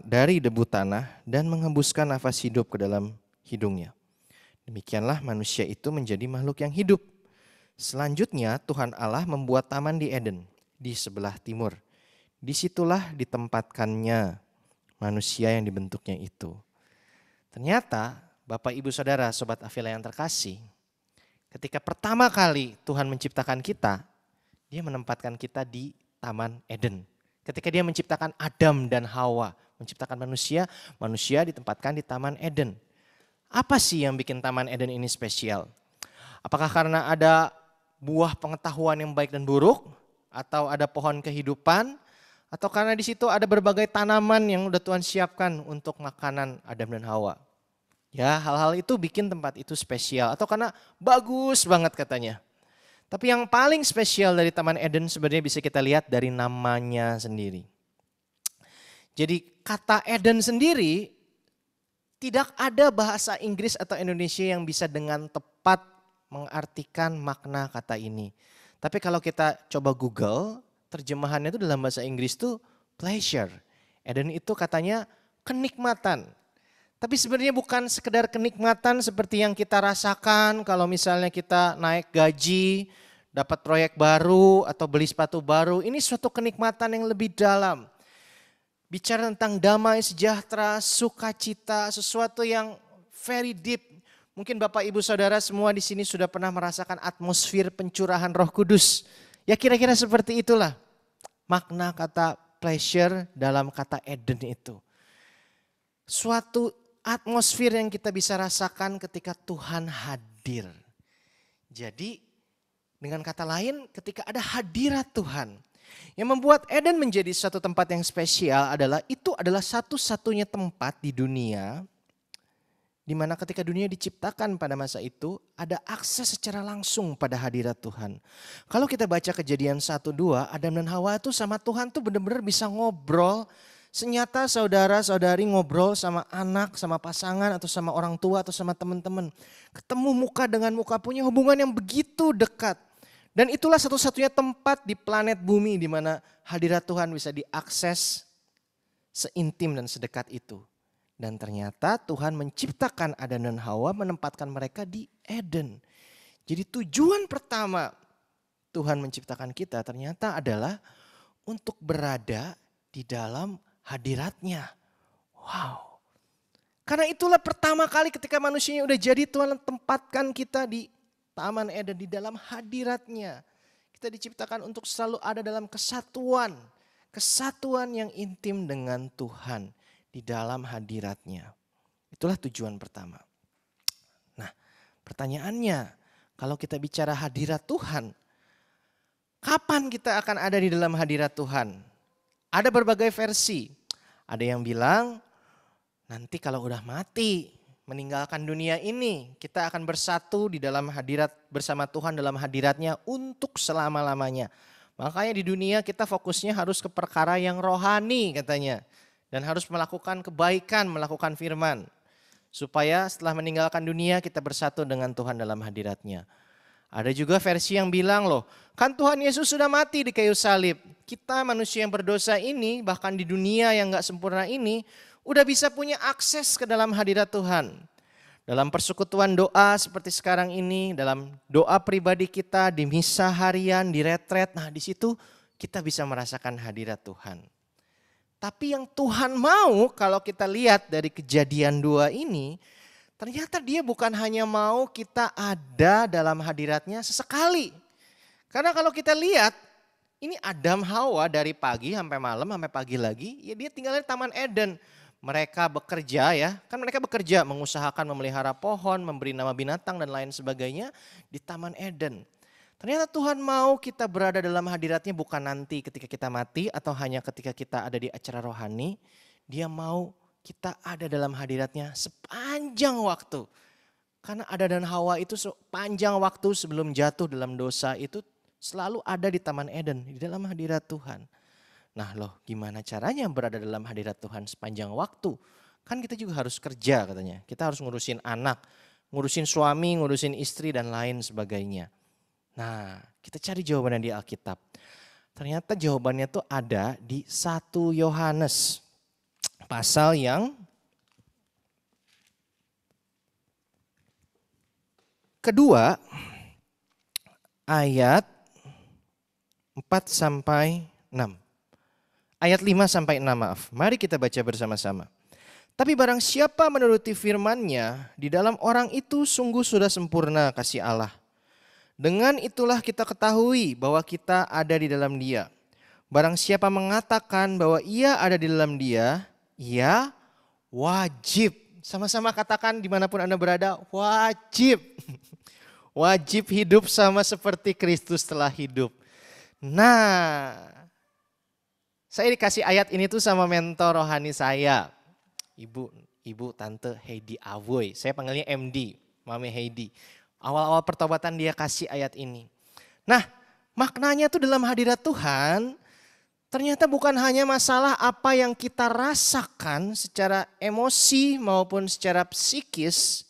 dari debu tanah dan menghembuskan nafas hidup ke dalam hidungnya. Demikianlah manusia itu menjadi makhluk yang hidup. Selanjutnya Tuhan Allah membuat taman di Eden di sebelah timur. Disitulah ditempatkannya manusia yang dibentuknya itu. Ternyata Bapak Ibu Saudara Sobat Avila yang terkasih, ketika pertama kali Tuhan menciptakan kita, dia menempatkan kita di Taman Eden. Ketika dia menciptakan Adam dan Hawa, menciptakan manusia, manusia ditempatkan di Taman Eden. Apa sih yang bikin Taman Eden ini spesial? Apakah karena ada buah pengetahuan yang baik dan buruk? Atau ada pohon kehidupan? Atau karena di situ ada berbagai tanaman yang udah Tuhan siapkan untuk makanan Adam dan Hawa? Ya, hal-hal itu bikin tempat itu spesial. Atau karena bagus banget katanya. Tapi yang paling spesial dari Taman Eden sebenarnya bisa kita lihat dari namanya sendiri. Jadi kata Eden sendiri Tidak ada bahasa Inggris atau Indonesia yang bisa dengan tepat mengartikan makna kata ini. Tapi kalau kita coba Google, terjemahannya itu dalam bahasa Inggris itu pleasure. Eden itu katanya kenikmatan. Tapi sebenarnya bukan sekedar kenikmatan seperti yang kita rasakan kalau misalnya kita naik gaji, dapat proyek baru atau beli sepatu baru. Ini suatu kenikmatan yang lebih dalam. Bicara tentang damai, sejahtera, sukacita, sesuatu yang very deep. Mungkin Bapak Ibu Saudara semua di sini sudah pernah merasakan atmosfer pencurahan Roh Kudus. Ya kira-kira seperti itulah makna kata pleasure dalam kata Eden itu. Suatu atmosfer yang kita bisa rasakan ketika Tuhan hadir. Jadi dengan kata lain ketika ada hadirat Tuhan. Yang membuat Eden menjadi satu tempat yang spesial adalah itu adalah satu-satunya tempat di dunia di mana ketika dunia diciptakan pada masa itu ada akses secara langsung pada hadirat Tuhan. Kalau kita baca Kejadian 1-2, Adam dan Hawa itu sama Tuhan tuh benar-benar bisa ngobrol. Senyata saudara-saudari ngobrol sama anak, sama pasangan atau sama orang tua atau sama teman-teman. Ketemu muka dengan muka, punya hubungan yang begitu dekat. Dan itulah satu-satunya tempat di planet bumi di mana hadirat Tuhan bisa diakses seintim dan sedekat itu. Dan ternyata Tuhan menciptakan Adam dan Hawa, menempatkan mereka di Eden. Jadi tujuan pertama Tuhan menciptakan kita ternyata adalah untuk berada di dalam hadiratnya. Wow. Karena itulah pertama kali ketika manusianya udah jadi Tuhan tempatkan kita di Taman Eden, di dalam hadiratnya. Kita diciptakan untuk selalu ada dalam kesatuan. Kesatuan yang intim dengan Tuhan di dalam hadiratnya. Itulah tujuan pertama. Nah, pertanyaannya, kalau kita bicara hadirat Tuhan, kapan kita akan ada di dalam hadirat Tuhan? Ada berbagai versi. Ada yang bilang, nanti kalau udah mati, meninggalkan dunia ini, kita akan bersatu di dalam hadirat bersama Tuhan dalam hadiratnya untuk selama-lamanya. Makanya di dunia kita fokusnya harus ke perkara yang rohani katanya. Dan harus melakukan kebaikan, melakukan firman. Supaya setelah meninggalkan dunia kita bersatu dengan Tuhan dalam hadiratnya. Ada juga versi yang bilang loh, kan Tuhan Yesus sudah mati di kayu salib. Kita manusia yang berdosa ini, bahkan di dunia yang gak sempurna ini, udah bisa punya akses ke dalam hadirat Tuhan. Dalam persekutuan doa seperti sekarang ini, dalam doa pribadi kita, di misa harian, di retret, nah di situ kita bisa merasakan hadirat Tuhan. Tapi yang Tuhan mau kalau kita lihat dari Kejadian 2 ini, ternyata dia bukan hanya mau kita ada dalam hadiratnya sesekali. Karena kalau kita lihat, ini Adam Hawa dari pagi sampai malam, sampai pagi lagi, ya dia tinggal di Taman Eden. Mereka bekerja ya, kan mereka bekerja mengusahakan memelihara pohon, memberi nama binatang dan lain sebagainya di Taman Eden. Ternyata Tuhan mau kita berada dalam hadiratnya bukan nanti ketika kita mati atau hanya ketika kita ada di acara rohani. Dia mau kita ada dalam hadiratnya sepanjang waktu. Karena Adam dan Hawa itu sepanjang waktu sebelum jatuh dalam dosa itu selalu ada di Taman Eden, di dalam hadirat Tuhan. Nah loh, gimana caranya berada dalam hadirat Tuhan sepanjang waktu? Kan kita juga harus kerja katanya. Kita harus ngurusin anak, ngurusin suami, ngurusin istri dan lain sebagainya. Nah, kita cari jawabannya di Alkitab. Ternyata jawabannya tuh ada di 1 Yohanes. Pasal yang kedua, ayat 4-6. Ayat 5-6 maaf. Mari kita baca bersama-sama. Tapi barang siapa menuruti firman-Nya, di dalam orang itu sungguh sudah sempurna kasih Allah. Dengan itulah kita ketahui bahwa kita ada di dalam Dia. Barang siapa mengatakan bahwa ia ada di dalam Dia, ia wajib. Sama-sama katakan dimanapun Anda berada, wajib. Wajib hidup sama seperti Kristus telah hidup. Nah, saya dikasih ayat ini tuh sama mentor rohani saya. Ibu Tante Heidi Avoy. Saya panggilnya MD, Mami Heidi. Awal-awal pertobatan dia kasih ayat ini. Nah, maknanya tuh dalam hadirat Tuhan, Ternyata bukan hanya masalah apa yang kita rasakan secara emosi maupun secara psikis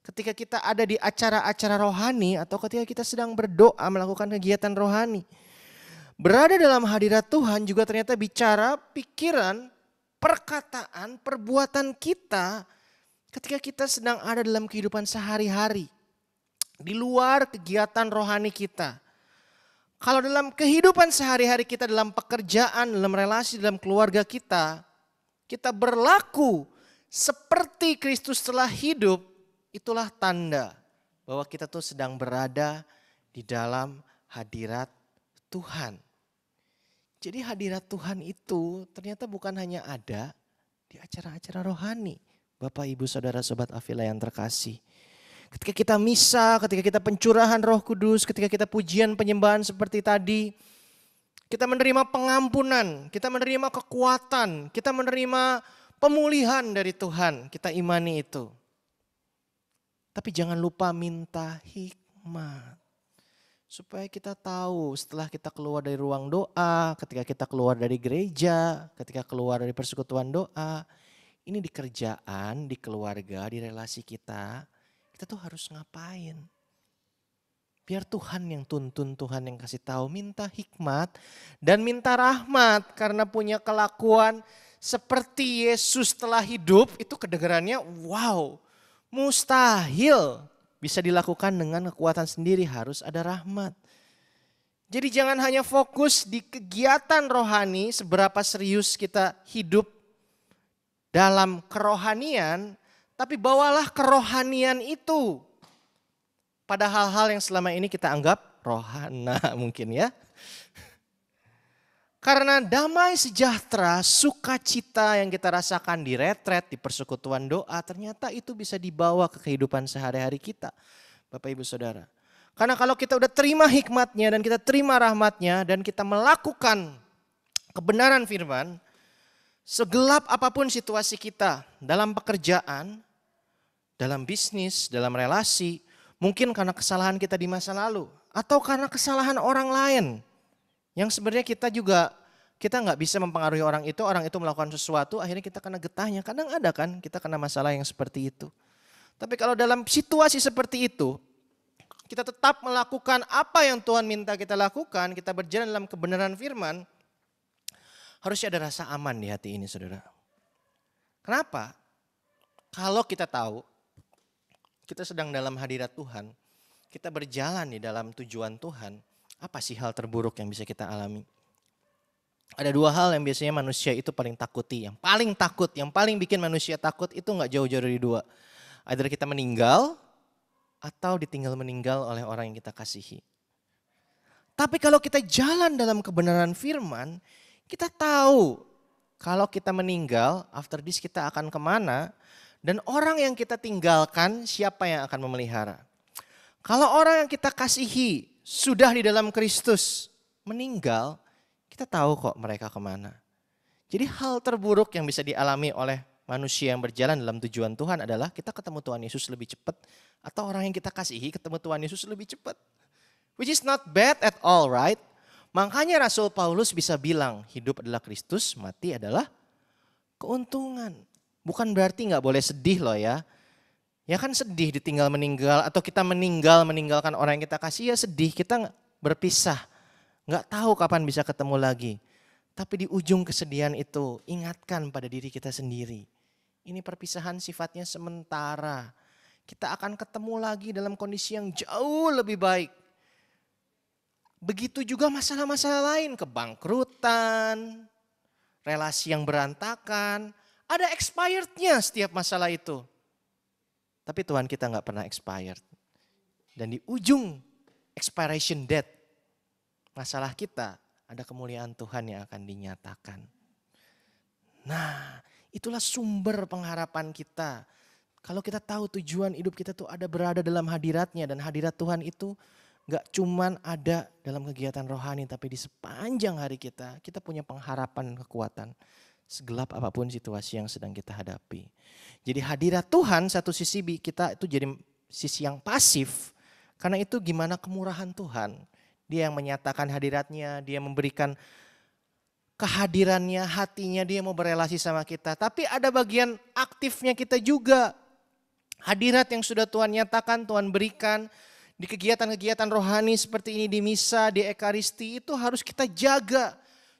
ketika kita ada di acara-acara rohani atau ketika kita sedang berdoa melakukan kegiatan rohani. Berada dalam hadirat Tuhan juga ternyata bicara pikiran, perkataan, perbuatan kita ketika kita sedang ada dalam kehidupan sehari-hari. Di luar kegiatan rohani kita. Kalau dalam kehidupan sehari-hari kita, dalam pekerjaan, dalam relasi, dalam keluarga kita, kita berlaku seperti Kristus telah hidup, itulah tanda bahwa kita tuh sedang berada di dalam hadirat Tuhan. Jadi hadirat Tuhan itu ternyata bukan hanya ada di acara-acara rohani. Bapak, Ibu, Saudara, Sobat Afila yang terkasih. Ketika kita misa, ketika kita pencurahan Roh Kudus, ketika kita pujian penyembahan seperti tadi, kita menerima pengampunan, kita menerima kekuatan, kita menerima pemulihan dari Tuhan, kita imani itu. Tapi jangan lupa minta hikmat. Supaya kita tahu setelah kita keluar dari ruang doa, ketika kita keluar dari gereja, ketika keluar dari persekutuan doa, ini di kerjaan, di keluarga, di relasi kita tuh harus ngapain? Biar Tuhan yang tuntun, Tuhan yang kasih tahu, minta hikmat dan minta rahmat karena punya kelakuan seperti Yesus telah hidup, itu kedengarannya wow, mustahil bisa dilakukan dengan kekuatan sendiri, harus ada rahmat. Jadi jangan hanya fokus di kegiatan rohani, seberapa serius kita hidup dalam kerohanian, tapi bawalah kerohanian itu pada hal-hal yang selama ini kita anggap rohana mungkin ya. Karena damai sejahtera, sukacita yang kita rasakan di retret, di persekutuan doa, ternyata itu bisa dibawa ke kehidupan sehari-hari kita, Bapak Ibu Saudara. Karena kalau kita udah terima hikmatnya dan kita terima rahmatnya dan kita melakukan kebenaran firman, segelap apapun situasi kita dalam pekerjaan, dalam bisnis, dalam relasi, mungkin karena kesalahan kita di masa lalu atau karena kesalahan orang lain yang sebenarnya kita nggak bisa mempengaruhi orang itu melakukan sesuatu, akhirnya kita kena getahnya. Kadang ada kan kita kena masalah yang seperti itu. Tapi kalau dalam situasi seperti itu, kita tetap melakukan apa yang Tuhan minta kita lakukan, kita berjalan dalam kebenaran firman, harusnya ada rasa aman di hati ini, saudara. Kenapa? Kalau kita tahu kita sedang dalam hadirat Tuhan, kita berjalan di dalam tujuan Tuhan, apa sih hal terburuk yang bisa kita alami? Ada dua hal yang biasanya manusia itu paling takuti, yang paling bikin manusia takut itu nggak jauh-jauh dari dua. Either kita meninggal atau ditinggal meninggal oleh orang yang kita kasihi. Tapi kalau kita jalan dalam kebenaran firman, kita tahu kalau kita meninggal, after this kita akan kemana, dan orang yang kita tinggalkan siapa yang akan memelihara. Kalau orang yang kita kasihi sudah di dalam Kristus meninggal, kita tahu kok mereka kemana. Jadi hal terburuk yang bisa dialami oleh manusia yang berjalan dalam tujuan Tuhan adalah kita ketemu Tuhan Yesus lebih cepat, atau orang yang kita kasihi ketemu Tuhan Yesus lebih cepat. Which is not bad at all, right? Makanya Rasul Paulus bisa bilang hidup adalah Kristus, mati adalah keuntungan. Bukan berarti nggak boleh sedih loh ya. Ya kan sedih ditinggal meninggal atau kita meninggalkan orang yang kita kasih, ya sedih, kita berpisah. Nggak tahu kapan bisa ketemu lagi. Tapi di ujung kesedihan itu ingatkan pada diri kita sendiri. Ini perpisahan sifatnya sementara. Kita akan ketemu lagi dalam kondisi yang jauh lebih baik. Begitu juga masalah-masalah lain, kebangkrutan, relasi yang berantakan. Ada expirednya setiap masalah itu. Tapi Tuhan kita nggak pernah expired. Dan di ujung expiration date, masalah kita ada kemuliaan Tuhan yang akan dinyatakan. Nah, itulah sumber pengharapan kita. Kalau kita tahu tujuan hidup kita tuh ada berada dalam hadiratnya, dan hadirat Tuhan itu gak cuman ada dalam kegiatan rohani, tapi di sepanjang hari kita punya pengharapan, kekuatan. Segelap apapun situasi yang sedang kita hadapi. Jadi hadirat Tuhan satu sisi kita itu jadi sisi yang pasif. Karena itu gimana kemurahan Tuhan. Dia yang menyatakan hadiratnya, dia memberikan kehadirannya, hatinya dia mau berelasi sama kita. Tapi ada bagian aktifnya kita juga. Hadirat yang sudah Tuhan nyatakan, Tuhan berikan di kegiatan-kegiatan rohani seperti ini, di misa, di ekaristi, itu harus kita jaga.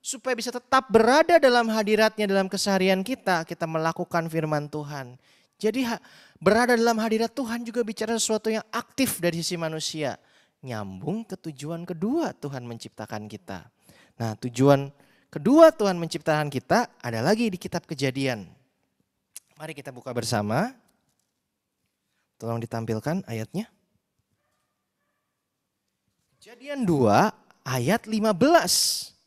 Supaya bisa tetap berada dalam hadiratnya dalam keseharian kita melakukan firman Tuhan. Jadi berada dalam hadirat Tuhan juga bicara sesuatu yang aktif dari sisi manusia. Nyambung ke tujuan kedua Tuhan menciptakan kita. Nah, tujuan kedua Tuhan menciptakan kita ada lagi di kitab Kejadian. Mari kita buka bersama. Tolong ditampilkan ayatnya. Kejadian 2 ayat 15.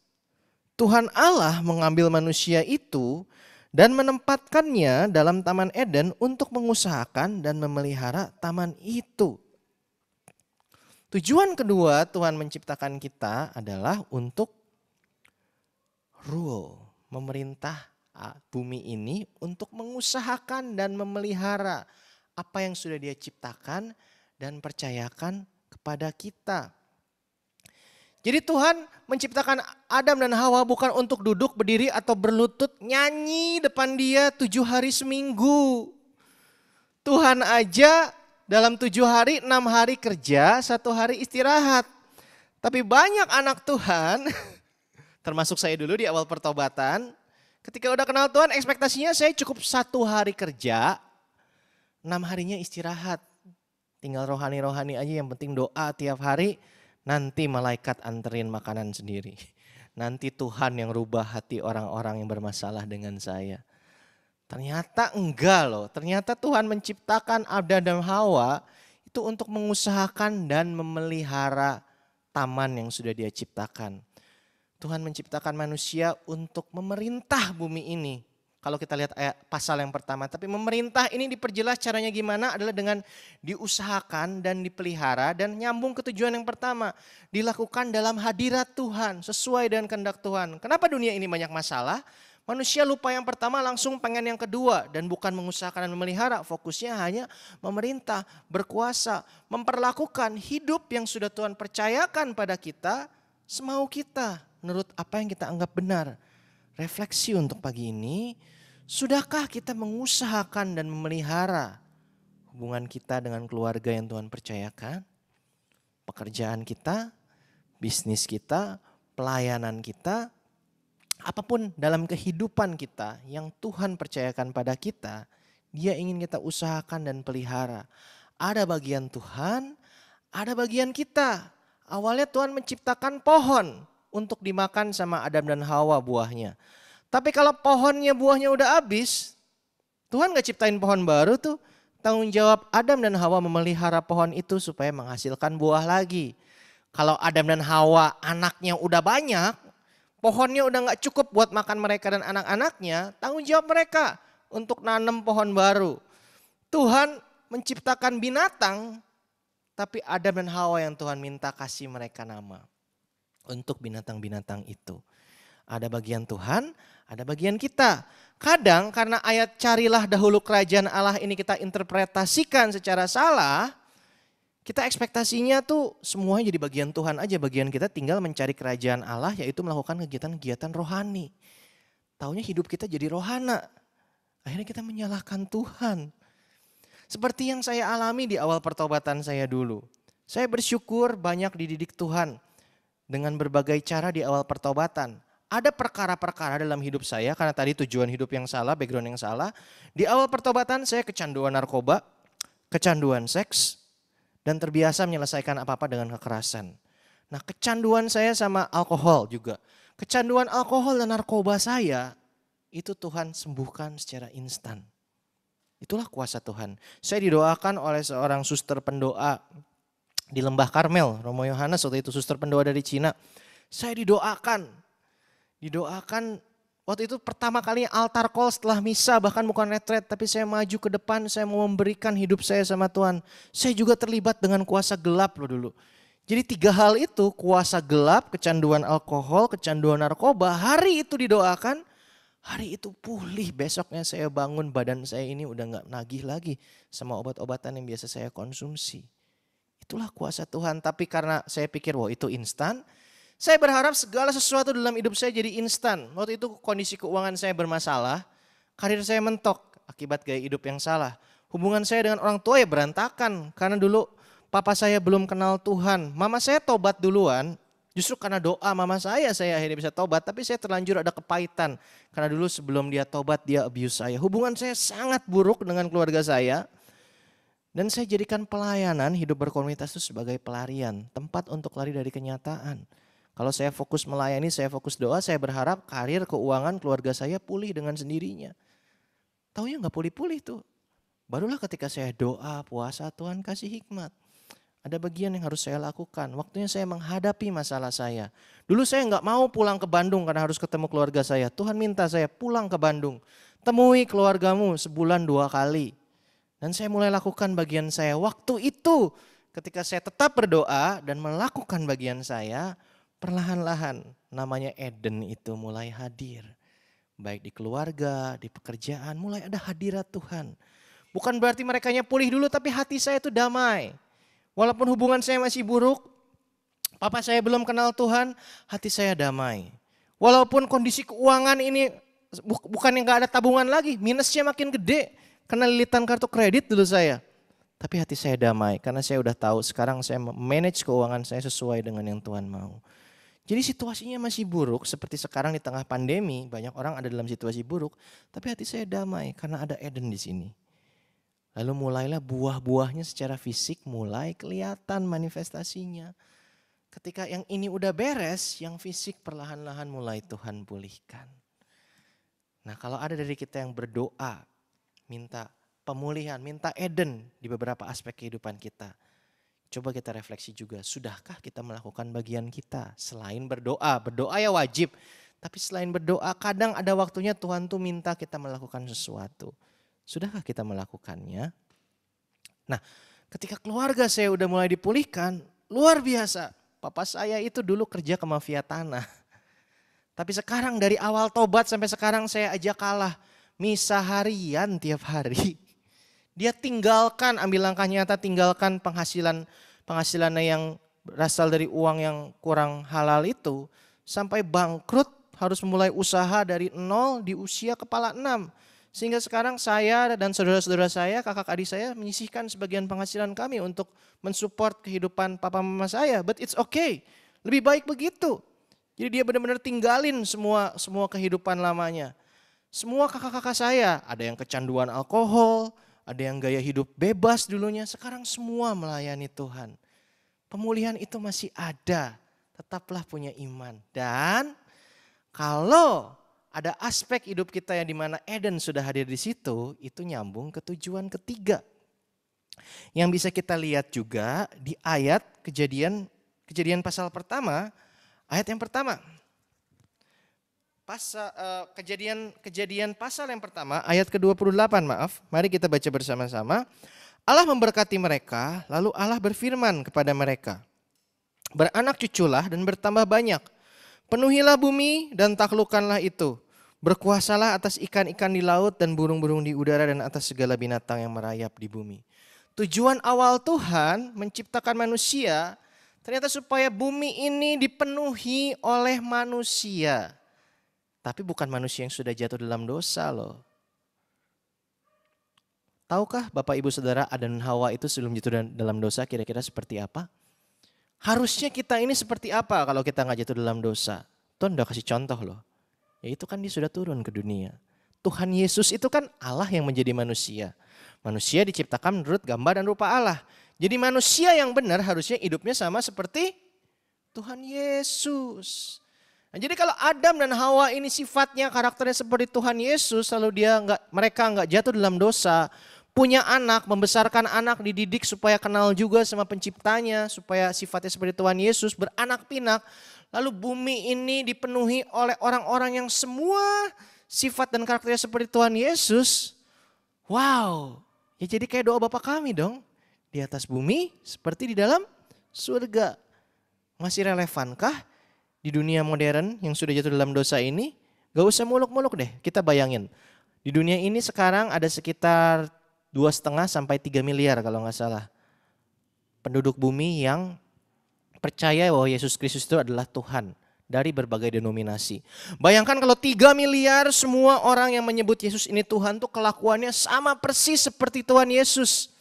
Tuhan Allah mengambil manusia itu dan menempatkannya dalam Taman Eden untuk mengusahakan dan memelihara taman itu. Tujuan kedua Tuhan menciptakan kita adalah untuk rule, memerintah bumi ini untuk mengusahakan dan memelihara apa yang sudah Dia ciptakan dan percayakan kepada kita. Jadi Tuhan menciptakan Adam dan Hawa bukan untuk duduk, berdiri atau berlutut nyanyi depan Dia 7 hari seminggu. Tuhan aja dalam 7 hari, 6 hari kerja, 1 hari istirahat. Tapi banyak anak Tuhan, termasuk saya dulu di awal pertobatan, ketika udah kenal Tuhan ekspektasinya saya cukup 1 hari kerja, 6 harinya istirahat. Tinggal rohani-rohani aja, yang penting doa tiap hari. Nanti malaikat anterin makanan sendiri. Nanti Tuhan yang rubah hati orang-orang yang bermasalah dengan saya. Ternyata enggak loh. Ternyata Tuhan menciptakan Adam dan Hawa itu untuk mengusahakan dan memelihara taman yang sudah Dia ciptakan. Tuhan menciptakan manusia untuk memerintah bumi ini. Kalau kita lihat ayat pasal yang pertama, tapi memerintah ini diperjelas caranya gimana adalah dengan diusahakan dan dipelihara dan nyambung ke tujuan yang pertama. Dilakukan dalam hadirat Tuhan, sesuai dengan kehendak Tuhan. Kenapa dunia ini banyak masalah? Manusia lupa yang pertama langsung pengen yang kedua dan bukan mengusahakan dan memelihara. Fokusnya hanya memerintah, berkuasa, memperlakukan hidup yang sudah Tuhan percayakan pada kita semau kita menurut apa yang kita anggap benar. Refleksi untuk pagi ini, sudahkah kita mengusahakan dan memelihara hubungan kita dengan keluarga yang Tuhan percayakan? Pekerjaan kita, bisnis kita, pelayanan kita, apapun dalam kehidupan kita yang Tuhan percayakan pada kita, Dia ingin kita usahakan dan pelihara. Ada bagian Tuhan, ada bagian kita. Awalnya Tuhan menciptakan pohon untuk dimakan sama Adam dan Hawa buahnya. Tapi kalau pohonnya buahnya udah habis, Tuhan gak ciptain pohon baru tuh. Tanggung jawab Adam dan Hawa memelihara pohon itu supaya menghasilkan buah lagi. Kalau Adam dan Hawa anaknya udah banyak, pohonnya udah gak cukup buat makan mereka dan anak-anaknya, tanggung jawab mereka untuk nanam pohon baru. Tuhan menciptakan binatang, tapi Adam dan Hawa yang Tuhan minta kasih mereka nama. Untuk binatang-binatang itu. Ada bagian Tuhan, ada bagian kita. Kadang karena ayat carilah dahulu kerajaan Allah ini kita interpretasikan secara salah, kita ekspektasinya tuh semuanya jadi bagian Tuhan aja. Bagian kita tinggal mencari kerajaan Allah, yaitu melakukan kegiatan-kegiatan rohani. Taunya hidup kita jadi rohana. Akhirnya kita menyalahkan Tuhan. Seperti yang saya alami di awal pertobatan saya dulu. Saya bersyukur banyak dididik Tuhan. Dengan berbagai cara di awal pertobatan. Ada perkara-perkara dalam hidup saya, karena tadi tujuan hidup yang salah, background yang salah. Di awal pertobatan saya kecanduan narkoba, kecanduan seks, dan terbiasa menyelesaikan apa-apa dengan kekerasan. Nah, kecanduan saya sama alkohol juga. Kecanduan alkohol dan narkoba saya, itu Tuhan sembuhkan secara instan. Itulah kuasa Tuhan. Saya didoakan oleh seorang suster pendoa di Lembah Karmel, Romo Yohanes, waktu itu suster pendoa dari Cina. Saya didoakan waktu itu pertama kali altar call setelah misa, bahkan bukan retret, tapi saya maju ke depan, saya mau memberikan hidup saya sama Tuhan. Saya juga terlibat dengan kuasa gelap loh dulu. Jadi 3 hal itu, kuasa gelap, kecanduan alkohol, kecanduan narkoba, hari itu didoakan, hari itu pulih. Besoknya saya bangun, badan saya ini udah gak nagih lagi sama obat-obatan yang biasa saya konsumsi. Itulah kuasa Tuhan, tapi karena saya pikir wah itu instan, Saya berharap segala sesuatu dalam hidup saya jadi instan. Waktu itu kondisi keuangan saya bermasalah, karir saya mentok akibat gaya hidup yang salah. Hubungan saya dengan orang tua ya berantakan karena dulu papa saya belum kenal Tuhan. Mama saya tobat duluan, justru karena doa mama saya akhirnya bisa tobat. Tapi saya terlanjur ada kepahitan karena dulu sebelum dia tobat dia abuse saya. Hubungan saya sangat buruk dengan keluarga saya. Dan saya jadikan pelayanan hidup berkomunitas itu sebagai pelarian, tempat untuk lari dari kenyataan. Kalau saya fokus melayani, saya fokus doa, saya berharap karir, keuangan, keluarga saya pulih dengan sendirinya. Taunya nggak pulih-pulih tuh. Barulah ketika saya doa, puasa, Tuhan kasih hikmat. Ada bagian yang harus saya lakukan. Waktunya saya menghadapi masalah saya. Dulu saya nggak mau pulang ke Bandung karena harus ketemu keluarga saya. Tuhan minta saya pulang ke Bandung. Temui keluargamu sebulan 2 kali. Dan saya mulai lakukan bagian saya. Waktu itu ketika saya tetap berdoa dan melakukan bagian saya, perlahan-lahan namanya Eden itu mulai hadir. Baik di keluarga, di pekerjaan, mulai ada hadirat Tuhan. Bukan berarti merekanya pulih dulu, tapi hati saya itu damai. Walaupun hubungan saya masih buruk, papa saya belum kenal Tuhan, hati saya damai. Walaupun kondisi keuangan ini bukan yang gak ada tabungan lagi, minusnya makin gede. Karena lilitan kartu kredit dulu saya. Tapi hati saya damai karena saya udah tahu sekarang saya manage keuangan saya sesuai dengan yang Tuhan mau. Jadi situasinya masih buruk seperti sekarang di tengah pandemi, banyak orang ada dalam situasi buruk, tapi hati saya damai karena ada Eden di sini. Lalu mulailah buah-buahnya secara fisik mulai kelihatan manifestasinya. Ketika yang ini udah beres, yang fisik perlahan-lahan mulai Tuhan pulihkan. Nah, kalau ada dari kita yang berdoa, minta pemulihan, minta Eden di beberapa aspek kehidupan kita. Coba kita refleksi juga, sudahkah kita melakukan bagian kita selain berdoa? Berdoa ya wajib, tapi selain berdoa kadang ada waktunya Tuhan tuh minta kita melakukan sesuatu. Sudahkah kita melakukannya? Nah, ketika keluarga saya udah mulai dipulihkan, luar biasa. Papa saya itu dulu kerja ke mafia tanah. Tapi sekarang dari awal tobat sampai sekarang saya aja kalah. Misa harian tiap hari. Dia tinggalkan, ambil langkah nyata, tinggalkan penghasilannya yang berasal dari uang yang kurang halal itu. Sampai bangkrut, harus memulai usaha dari nol di usia kepala 6. Sehingga sekarang saya dan saudara-saudara saya, kakak adik saya menyisihkan sebagian penghasilan kami untuk mensupport kehidupan papa mama saya. But it's okay, lebih baik begitu. Jadi dia benar-benar tinggalin semua kehidupan lamanya. Semua kakak-kakak saya, ada yang kecanduan alkohol, ada yang gaya hidup bebas dulunya, sekarang semua melayani Tuhan. Pemulihan itu masih ada, tetaplah punya iman. Dan kalau ada aspek hidup kita yang dimana Eden sudah hadir di situ, itu nyambung ke tujuan ketiga. Yang bisa kita lihat juga di ayat kejadian pasal pertama, ayat yang pertama. Kejadian pasal yang pertama ayat ke-28 maaf. Mari kita baca bersama-sama. Allah memberkati mereka lalu Allah berfirman kepada mereka. Beranak cuculah dan bertambah banyak. Penuhilah bumi dan taklukkanlah itu. Berkuasalah atas ikan-ikan di laut dan burung-burung di udara dan atas segala binatang yang merayap di bumi. Tujuan awal Tuhan menciptakan manusia ternyata supaya bumi ini dipenuhi oleh manusia. Tapi bukan manusia yang sudah jatuh dalam dosa loh. Tahukah Bapak Ibu Saudara Adam dan Hawa itu sebelum jatuh dalam dosa kira-kira seperti apa? Harusnya kita ini seperti apa kalau kita gak jatuh dalam dosa? Tuhan udah kasih contoh loh. Ya itu kan dia sudah turun ke dunia. Tuhan Yesus itu kan Allah yang menjadi manusia. Manusia diciptakan menurut gambar dan rupa Allah. Jadi manusia yang benar harusnya hidupnya sama seperti Tuhan Yesus. Nah, jadi kalau Adam dan Hawa ini sifatnya karakternya seperti Tuhan Yesus, lalu mereka nggak jatuh dalam dosa, punya anak, membesarkan anak, dididik supaya kenal juga sama penciptanya, supaya sifatnya seperti Tuhan Yesus, beranak pinak, lalu bumi ini dipenuhi oleh orang-orang yang semua sifat dan karakternya seperti Tuhan Yesus. Wow, ya jadi kayak doa Bapa kami dong, di atas bumi seperti di dalam surga. Masih relevankah di dunia modern yang sudah jatuh dalam dosa ini? Gak usah muluk-muluk deh, kita bayangin. Di dunia ini sekarang ada sekitar 2,5 sampai 3 miliar kalau gak salah penduduk bumi yang percaya bahwa Yesus Kristus itu adalah Tuhan dari berbagai denominasi. Bayangkan kalau 3 miliar semua orang yang menyebut Yesus ini Tuhan tuh kelakuannya sama persis seperti Tuhan Yesus.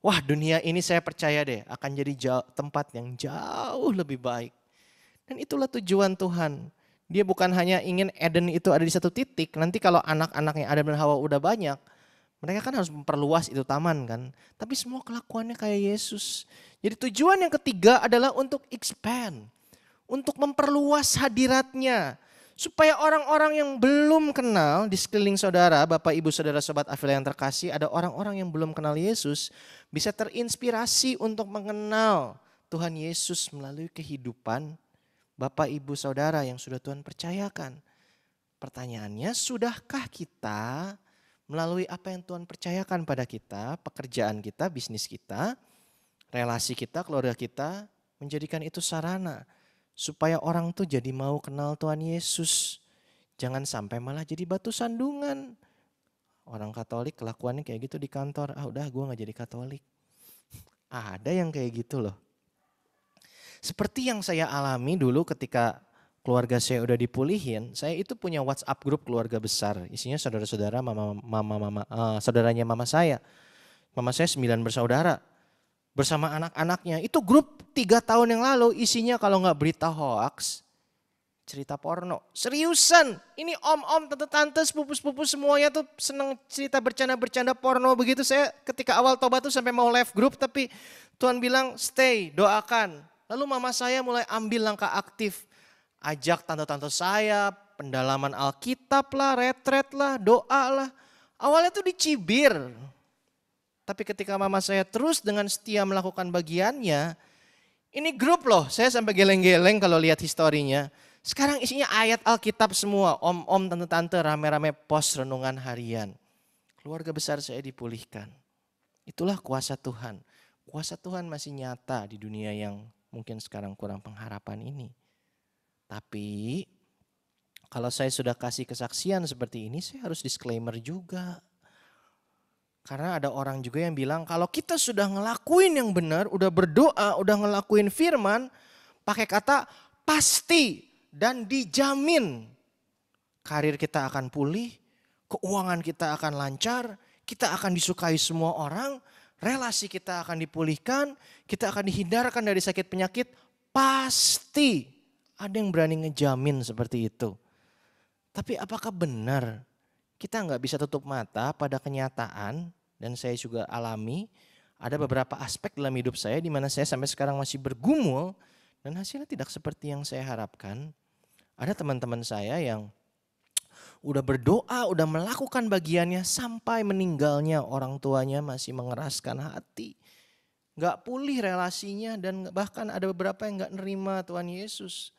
Wah, dunia ini saya percaya deh akan jadi tempat yang jauh lebih baik. Dan itulah tujuan Tuhan. Dia bukan hanya ingin Eden itu ada di satu titik. Nanti kalau anak-anaknya Adam dan Hawa udah banyak, mereka kan harus memperluas itu taman kan. Tapi semua kelakuannya kayak Yesus. Jadi tujuan yang ketiga adalah untuk expand. Untuk memperluas hadiratnya. Supaya orang-orang yang belum kenal di sekeliling saudara, Bapak Ibu Saudara Sobat Afila yang terkasih, ada orang-orang yang belum kenal Yesus, bisa terinspirasi untuk mengenal Tuhan Yesus melalui kehidupan Bapak Ibu Saudara yang sudah Tuhan percayakan. Pertanyaannya, sudahkah kita melalui apa yang Tuhan percayakan pada kita, pekerjaan kita, bisnis kita, relasi kita, keluarga kita, menjadikan itu sarana supaya orang tuh jadi mau kenal Tuhan Yesus. Jangan sampai malah jadi batu sandungan. Orang Katolik kelakuannya kayak gitu di kantor. Ah udah gue gak jadi Katolik. Ada yang kayak gitu loh. Seperti yang saya alami dulu ketika keluarga saya udah dipulihin. Saya itu punya WhatsApp grup keluarga besar. Isinya saudara-saudara, saudaranya mama saya. Mama saya 9 bersaudara. Bersama anak-anaknya. Itu grup 3 tahun yang lalu isinya kalau gak berita hoax, cerita porno. Seriusan, ini om-om, tante-tante, sepupu-sepupu semuanya tuh seneng cerita bercanda-bercanda porno. Begitu saya ketika awal tobat tuh sampai mau left group, tapi Tuhan bilang stay, doakan. Lalu mama saya mulai ambil langkah aktif. Ajak tante-tante saya, pendalaman Alkitab lah, retret lah, doa lah. Awalnya tuh dicibir. Tapi ketika mama saya terus dengan setia melakukan bagiannya, ini grup loh, saya sampai geleng-geleng kalau lihat historinya. Sekarang isinya ayat Alkitab semua, om-om, tante-tante, rame-rame pos renungan harian. Keluarga besar saya dipulihkan. Itulah kuasa Tuhan. Kuasa Tuhan masih nyata di dunia yang mungkin sekarang kurang pengharapan ini. Tapi kalau saya sudah kasih kesaksian seperti ini, saya harus disclaimer juga. Karena ada orang juga yang bilang kalau kita sudah ngelakuin yang benar, udah berdoa, udah ngelakuin firman, pakai kata pasti dan dijamin karir kita akan pulih, keuangan kita akan lancar, kita akan disukai semua orang, relasi kita akan dipulihkan, kita akan dihindarkan dari sakit penyakit, pasti ada yang berani ngejamin seperti itu. Tapi apakah benar? Kita nggak bisa tutup mata pada kenyataan, dan saya juga alami ada beberapa aspek dalam hidup saya di mana saya sampai sekarang masih bergumul dan hasilnya tidak seperti yang saya harapkan. Ada teman-teman saya yang udah berdoa, udah melakukan bagiannya sampai meninggalnya orang tuanya masih mengeraskan hati. Nggak pulih relasinya dan bahkan ada beberapa yang nggak nerima Tuhan Yesus.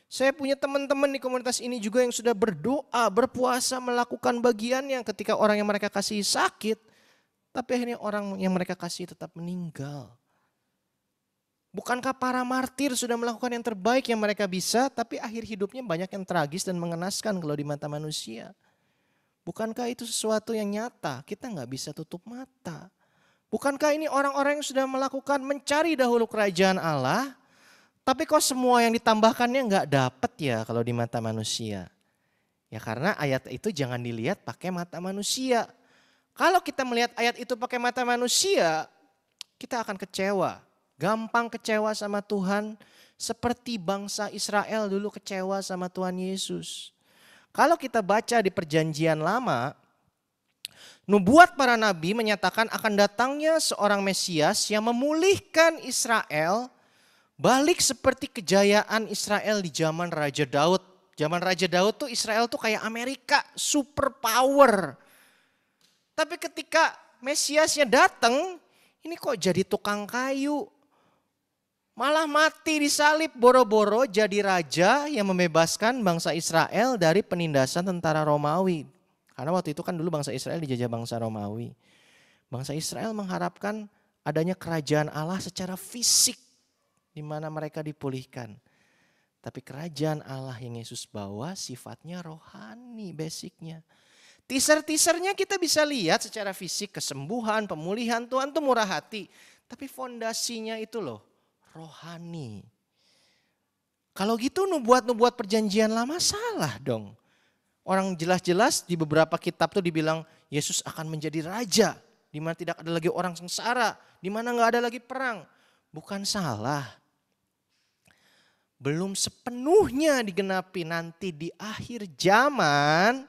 Saya punya teman-teman di komunitas ini juga yang sudah berdoa, berpuasa, melakukan bagiannya ketika orang yang mereka kasih sakit. Tapi akhirnya orang yang mereka kasih tetap meninggal. Bukankah para martir sudah melakukan yang terbaik yang mereka bisa, tapi akhir hidupnya banyak yang tragis dan mengenaskan kalau di mata manusia. Bukankah itu sesuatu yang nyata, kita nggak bisa tutup mata. Bukankah ini orang-orang yang sudah melakukan mencari dahulu kerajaan Allah, tapi kok semua yang ditambahkannya nggak dapat ya kalau di mata manusia. Ya karena ayat itu jangan dilihat pakai mata manusia. Kalau kita melihat ayat itu pakai mata manusia, kita akan kecewa. Gampang kecewa sama Tuhan seperti bangsa Israel dulu kecewa sama Tuhan Yesus. Kalau kita baca di perjanjian lama, nubuat para nabi menyatakan akan datangnya seorang Mesias yang memulihkan Israel balik seperti kejayaan Israel di zaman Raja Daud. Zaman Raja Daud tuh Israel tuh kayak Amerika, super power. Tapi ketika Mesiasnya datang, ini kok jadi tukang kayu. Malah mati disalib boro-boro jadi raja yang membebaskan bangsa Israel dari penindasan tentara Romawi. Karena waktu itu kan dulu bangsa Israel dijajah bangsa Romawi. Bangsa Israel mengharapkan adanya kerajaan Allah secara fisik, di mana mereka dipulihkan. Tapi kerajaan Allah yang Yesus bawa sifatnya rohani basicnya. Teaser-teasernya kita bisa lihat secara fisik kesembuhan, pemulihan, Tuhan tuh murah hati. Tapi fondasinya itu loh rohani. Kalau gitu nubuat-nubuat perjanjian lama salah dong. Orang jelas-jelas di beberapa kitab tuh dibilang Yesus akan menjadi raja. Di mana tidak ada lagi orang sengsara. Di mana gak ada lagi perang. Bukan salah. Belum sepenuhnya digenapi nanti di akhir zaman.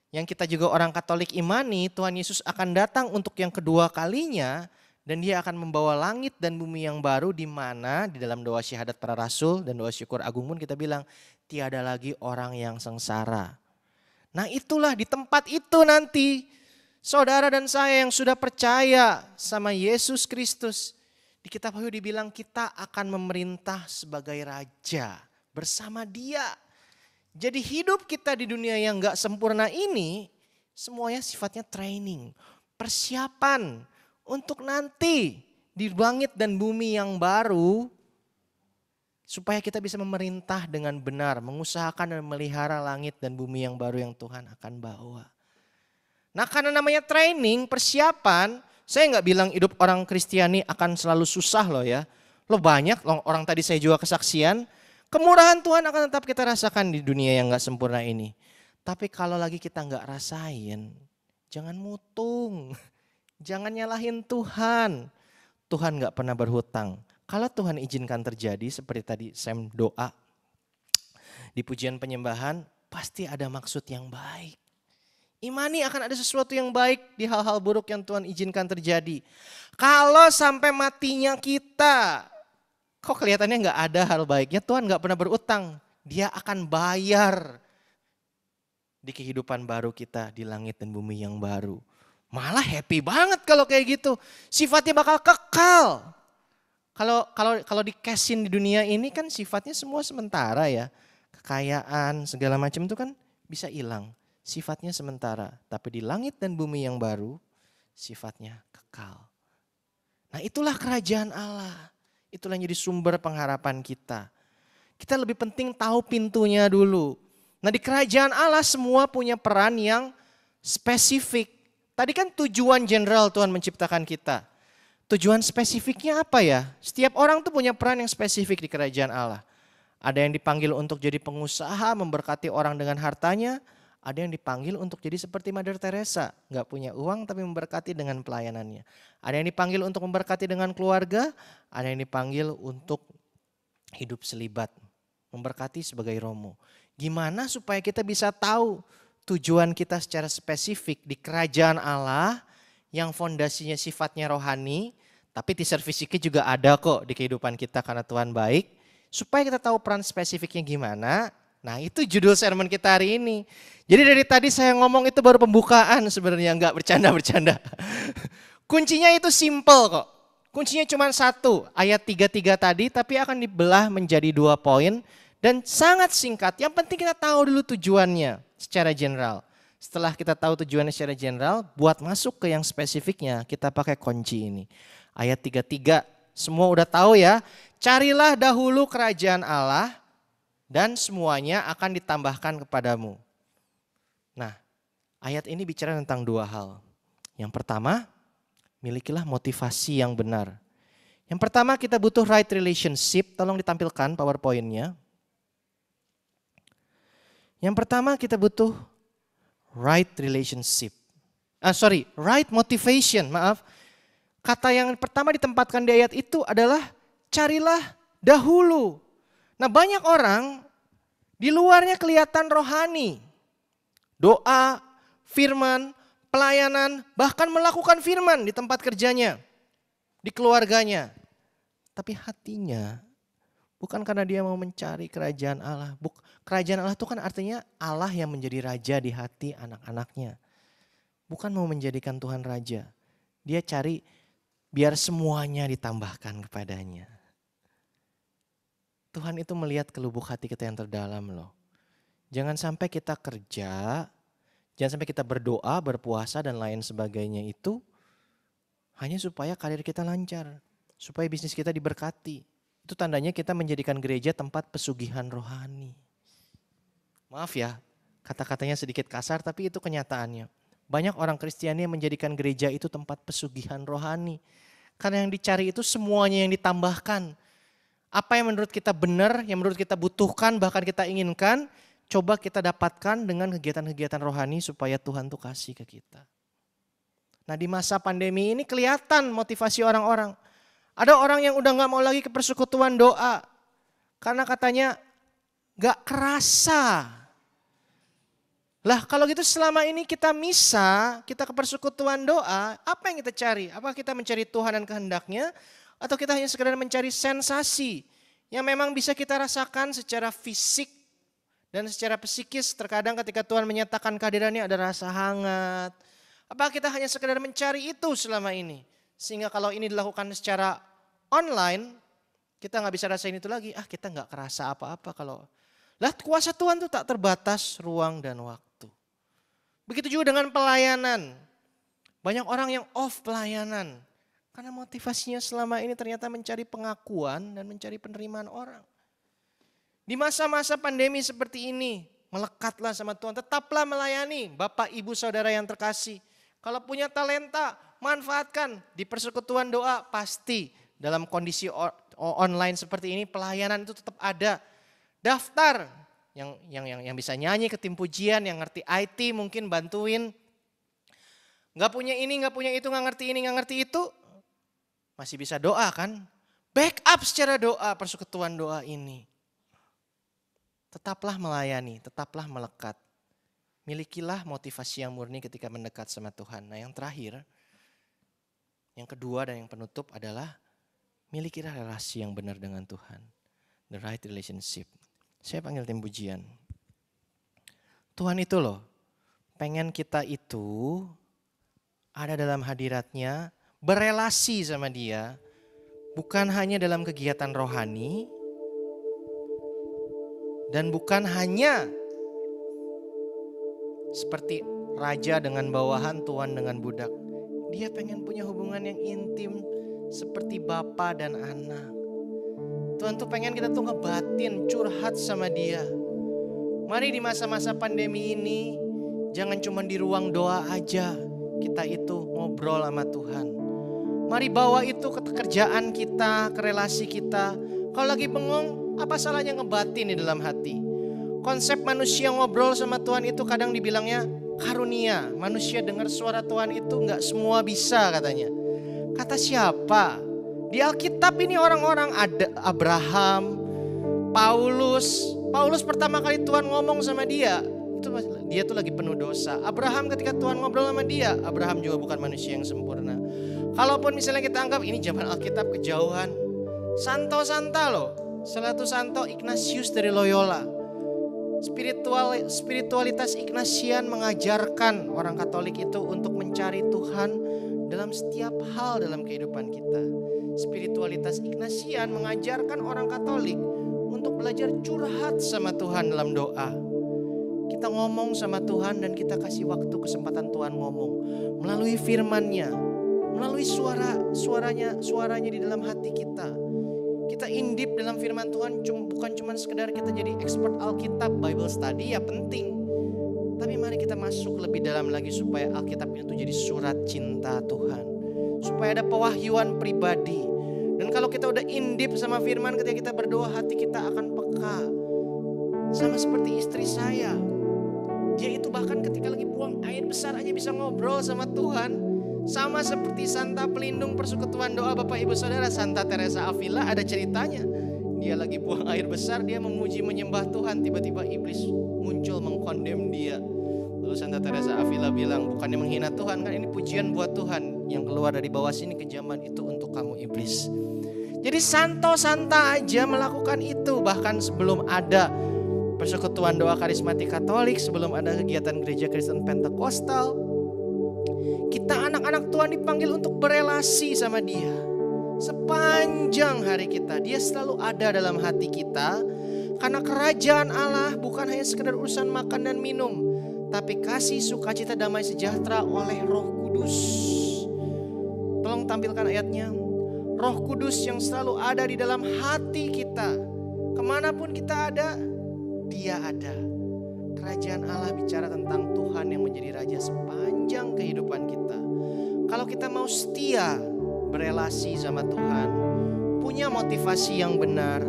Yang kita juga orang Katolik imani, Tuhan Yesus akan datang untuk yang kedua kalinya. Dan dia akan membawa langit dan bumi yang baru, di mana di dalam doa syahadat para rasul dan doa syukur agung pun kita bilang tiada lagi orang yang sengsara. Nah itulah di tempat itu nanti saudara dan saya yang sudah percaya sama Yesus Kristus. Di kitab Wahyu dibilang kita akan memerintah sebagai raja bersama dia. Jadi hidup kita di dunia yang gak sempurna ini semuanya sifatnya training, persiapan. Untuk nanti di langit dan bumi yang baru, supaya kita bisa memerintah dengan benar, mengusahakan dan melihara langit dan bumi yang baru yang Tuhan akan bawa. Nah karena namanya training, persiapan, saya nggak bilang hidup orang Kristiani akan selalu susah loh ya. Loh banyak loh, orang tadi saya juga kesaksian, kemurahan Tuhan akan tetap kita rasakan di dunia yang nggak sempurna ini. Tapi kalau lagi kita nggak rasain, jangan mutung. Jangan nyalahin Tuhan. Tuhan gak pernah berhutang. Kalau Tuhan izinkan terjadi seperti tadi Sam doa. Di pujian penyembahan pasti ada maksud yang baik. Imani akan ada sesuatu yang baik di hal-hal buruk yang Tuhan izinkan terjadi. Kalau sampai matinya kita, kok kelihatannya gak ada hal baiknya, Tuhan gak pernah berutang. Dia akan bayar di kehidupan baru kita di langit dan bumi yang baru. Malah happy banget kalau kayak gitu. Sifatnya bakal kekal. Kalau di cashin di dunia ini kan sifatnya semua sementara ya. Kekayaan segala macam itu kan bisa hilang. Sifatnya sementara. Tapi di langit dan bumi yang baru sifatnya kekal. Nah itulah kerajaan Allah. Itulah yang jadi sumber pengharapan kita. Kita lebih penting tahu pintunya dulu. Nah di kerajaan Allah semua punya peran yang spesifik. Tadi kan tujuan general Tuhan menciptakan kita. Tujuan spesifiknya apa ya? Setiap orang tuh punya peran yang spesifik di kerajaan Allah. Ada yang dipanggil untuk jadi pengusaha, memberkati orang dengan hartanya. Ada yang dipanggil untuk jadi seperti Mother Teresa. Gak punya uang tapi memberkati dengan pelayanannya. Ada yang dipanggil untuk memberkati dengan keluarga. Ada yang dipanggil untuk hidup selibat. Memberkati sebagai romo. Gimana supaya kita bisa tahu tujuan kita secara spesifik di kerajaan Allah yang fondasinya sifatnya rohani, tapi teaser fisiknya juga ada kok di kehidupan kita karena Tuhan baik. Supaya kita tahu peran spesifiknya gimana, nah itu judul sermon kita hari ini. Jadi dari tadi saya ngomong itu baru pembukaan sebenarnya, enggak bercanda-bercanda. Kuncinya itu simple kok. Kuncinya cuma satu, ayat 33 tadi tapi akan dibelah menjadi 2 poin. Dan sangat singkat, yang penting kita tahu dulu tujuannya secara general. Setelah kita tahu tujuannya secara general, buat masuk ke yang spesifiknya, kita pakai kunci ini. Ayat 33, semua udah tahu ya. Carilah dahulu kerajaan Allah dan semuanya akan ditambahkan kepadamu. Nah, ayat ini bicara tentang 2 hal. Yang pertama, milikilah motivasi yang benar. Yang pertama kita butuh right relationship, tolong ditampilkan PowerPoint-nya. Yang pertama kita butuh right relationship. Right motivation, maaf. Kata yang pertama ditempatkan di ayat itu adalah carilah dahulu. Nah banyak orang di luarnya kelihatan rohani. Doa, firman, pelayanan, bahkan melakukan firman di tempat kerjanya, di keluarganya. Tapi hatinya bukan karena dia mau mencari kerajaan Allah. Kerajaan Allah itu kan artinya Allah yang menjadi raja di hati anak-anaknya. Bukan mau menjadikan Tuhan raja. Dia cari biar semuanya ditambahkan kepadanya. Tuhan itu melihat ke lubuk hati kita yang terdalam loh. Jangan sampai kita kerja, jangan sampai kita berdoa, berpuasa dan lain sebagainya itu hanya supaya karir kita lancar. Supaya bisnis kita diberkati. Itu tandanya kita menjadikan gereja tempat pesugihan rohani. Maaf ya, kata-katanya sedikit kasar tapi itu kenyataannya. Banyak orang Kristiani yang menjadikan gereja itu tempat pesugihan rohani. Karena yang dicari itu semuanya yang ditambahkan. Apa yang menurut kita benar, yang menurut kita butuhkan, bahkan kita inginkan, coba kita dapatkan dengan kegiatan-kegiatan rohani supaya Tuhan tuh kasih ke kita. Nah di masa pandemi ini kelihatan motivasi orang-orang. Ada orang yang udah gak mau lagi ke persekutuan doa. Karena katanya gak kerasa. Lah kalau gitu selama ini kita misa, kita ke persekutuan doa, apa yang kita cari? Apakah kita mencari Tuhan dan kehendaknya? Atau kita hanya sekedar mencari sensasi yang memang bisa kita rasakan secara fisik dan secara psikis. Terkadang ketika Tuhan menyatakan kehadirannya ada rasa hangat. Apakah kita hanya sekedar mencari itu selama ini? Sehingga kalau ini dilakukan secara online, kita gak bisa rasain itu lagi. Kita gak kerasa apa-apa kalau. Lah kuasa Tuhan itu tak terbatas ruang dan waktu. Begitu juga dengan pelayanan. Banyak orang yang off pelayanan. Karena motivasinya selama ini ternyata mencari pengakuan dan mencari penerimaan orang. Di masa-masa pandemi seperti ini, melekatlah sama Tuhan. Tetaplah melayani Bapak Ibu Saudara yang terkasih. Kalau punya talenta, manfaatkan. Di persekutuan doa pasti dalam kondisi online seperti ini pelayanan itu tetap ada. Daftar yang bisa nyanyi ke tim pujian, yang ngerti IT mungkin bantuin. Gak punya ini, gak punya itu, gak ngerti ini, gak ngerti itu. Masih bisa doa kan? Backup secara doa, persekutuan doa ini. Tetaplah melayani, tetaplah melekat. Milikilah motivasi yang murni ketika mendekat sama Tuhan. Nah yang terakhir, yang kedua dan yang penutup adalah milikilah relasi yang benar dengan Tuhan. The right relationship. Saya panggil tim pujian. Tuhan itu loh, pengen kita itu ada dalam hadiratnya, berelasi sama dia, bukan hanya dalam kegiatan rohani, dan bukan hanya seperti raja dengan bawahan, tuan dengan budak. Dia pengen punya hubungan yang intim seperti bapa dan anak. Tuhan tuh pengen kita tuh ngebatin, curhat sama dia. Mari di masa-masa pandemi ini, jangan cuma di ruang doa aja kita itu ngobrol sama Tuhan. Mari bawa itu ke kerjaan kita, ke relasi kita. Kalau lagi bengong, apa salahnya ngebatin di dalam hati? Konsep manusia ngobrol sama Tuhan itu kadang dibilangnya karunia. Manusia dengar suara Tuhan itu gak semua bisa katanya. Kata siapa? Di Alkitab ini orang-orang ada Abraham, Paulus pertama kali Tuhan ngomong sama dia tuh lagi penuh dosa. Abraham ketika Tuhan ngobrol sama dia, Abraham juga bukan manusia yang sempurna. Kalaupun misalnya kita anggap ini zaman Alkitab kejauhan, Santo Santa loh, salah satu Santo Ignatius dari Loyola. Spiritualitas Ignatian mengajarkan orang Katolik itu untuk mencari Tuhan dalam setiap hal dalam kehidupan kita. Spiritualitas Ignatian mengajarkan orang Katolik untuk belajar curhat sama Tuhan dalam doa. Kita ngomong sama Tuhan dan kita kasih waktu kesempatan Tuhan ngomong melalui firman-Nya, melalui suaranya di dalam hati kita. Kita indip dalam firman Tuhan, bukan cuma sekedar kita jadi expert Alkitab, Bible study ya penting. Tapi mari kita masuk lebih dalam lagi supaya Alkitab itu jadi surat cinta Tuhan. Supaya ada pewahyuan pribadi. Dan kalau kita udah indip sama firman, ketika kita berdoa hati kita akan peka. Sama seperti istri saya. Dia itu bahkan ketika lagi buang air besar aja bisa ngobrol sama Tuhan. Sama seperti Santa pelindung persekutuan doa Bapak Ibu Saudara, Santa Teresa Avila, ada ceritanya. Dia lagi buang air besar, dia memuji menyembah Tuhan, tiba-tiba iblis muncul mengkondem dia. Lalu Santa Teresa Avila bilang, bukannya menghina Tuhan, kan ini pujian buat Tuhan. Yang keluar dari bawah sini kejaman itu untuk kamu iblis. Jadi Santo-Santa aja melakukan itu. Bahkan sebelum ada persekutuan doa karismatik Katolik, sebelum ada kegiatan gereja Kristen Pentekostal, kita anak-anak Tuhan dipanggil untuk berelasi sama dia. Sepanjang hari kita, dia selalu ada dalam hati kita. Karena kerajaan Allah bukan hanya sekedar urusan makan dan minum, tapi kasih, sukacita, damai sejahtera oleh Roh Kudus. Tolong tampilkan ayatnya. Roh Kudus yang selalu ada di dalam hati kita. Kemanapun kita ada, Dia ada. Kerajaan Allah bicara tentang Tuhan yang menjadi Raja sepanjang kehidupan kita. Kalau kita mau setia berelasi sama Tuhan, punya motivasi yang benar,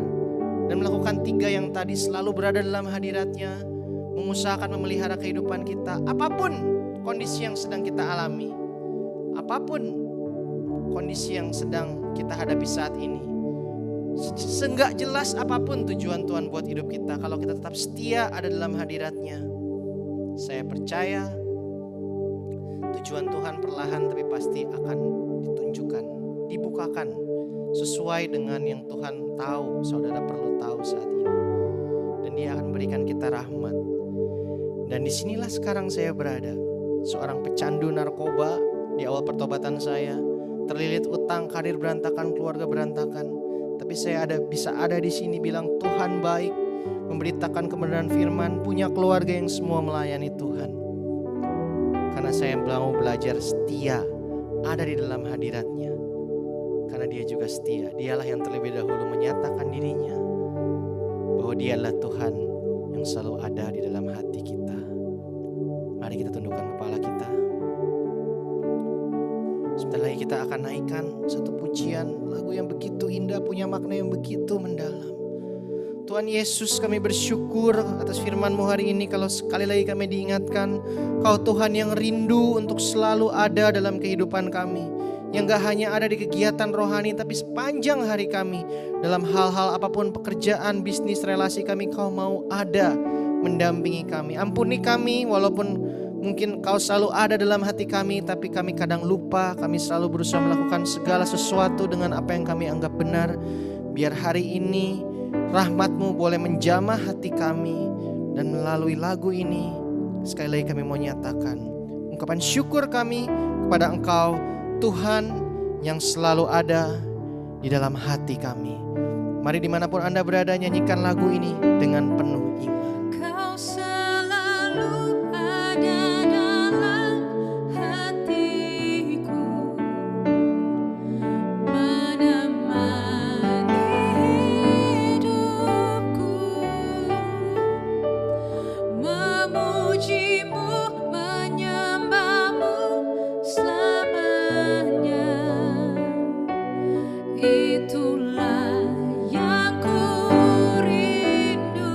dan melakukan 3 yang tadi, selalu berada dalam hadirat-Nya, mengusahakan memelihara kehidupan kita. Apapun kondisi yang sedang kita alami, apapun kondisi yang sedang kita hadapi saat ini, seenggak jelas apapun tujuan Tuhan buat hidup kita, kalau kita tetap setia ada dalam hadirat-Nya, saya percaya tujuan Tuhan perlahan tapi pasti akan ditunjukkan, dibukakan sesuai dengan yang Tuhan tahu, saudara perlu tahu saat ini. Dan Dia akan berikan kita rahmat. Dan disinilah sekarang saya berada, seorang pecandu narkoba di awal pertobatan saya, terlilit utang, karir berantakan, keluarga berantakan. Tapi saya bisa ada di sini bilang Tuhan baik, memberitakan kebenaran firman, punya keluarga yang semua melayani Tuhan. Karena saya mau belajar setia, ada di dalam hadirat-Nya. Karena Dia juga setia, Dialah yang terlebih dahulu menyatakan dirinya bahwa Dialah Tuhan yang selalu ada di dalam hati kita. Mari kita tundukkan kepala kita. Sebentar lagi kita akan naikkan satu pujian, lagu yang begitu indah, punya makna yang begitu mendalam. Tuhan Yesus, kami bersyukur atas firman-Mu hari ini. Kalau sekali lagi kami diingatkan, Kau Tuhan yang rindu untuk selalu ada dalam kehidupan kami, yang gak hanya ada di kegiatan rohani, tapi sepanjang hari kami, dalam hal-hal apapun, pekerjaan, bisnis, relasi kami, Kau mau ada mendampingi kami. Ampuni kami walaupun mungkin Kau selalu ada dalam hati kami, tapi kami kadang lupa. Kami selalu berusaha melakukan segala sesuatu dengan apa yang kami anggap benar. Biar hari ini rahmat-Mu boleh menjamah hati kami, dan melalui lagu ini sekali lagi kami mau nyatakan ungkapan syukur kami kepada Engkau, Tuhan yang selalu ada di dalam hati kami. Mari dimanapun Anda berada, nyanyikan lagu ini dengan penuh iman. Kau selalu ada dalam hatiku, menemani hidupku, memuji-Mu, menyembah-Mu selamanya. Itulah yang ku rindu.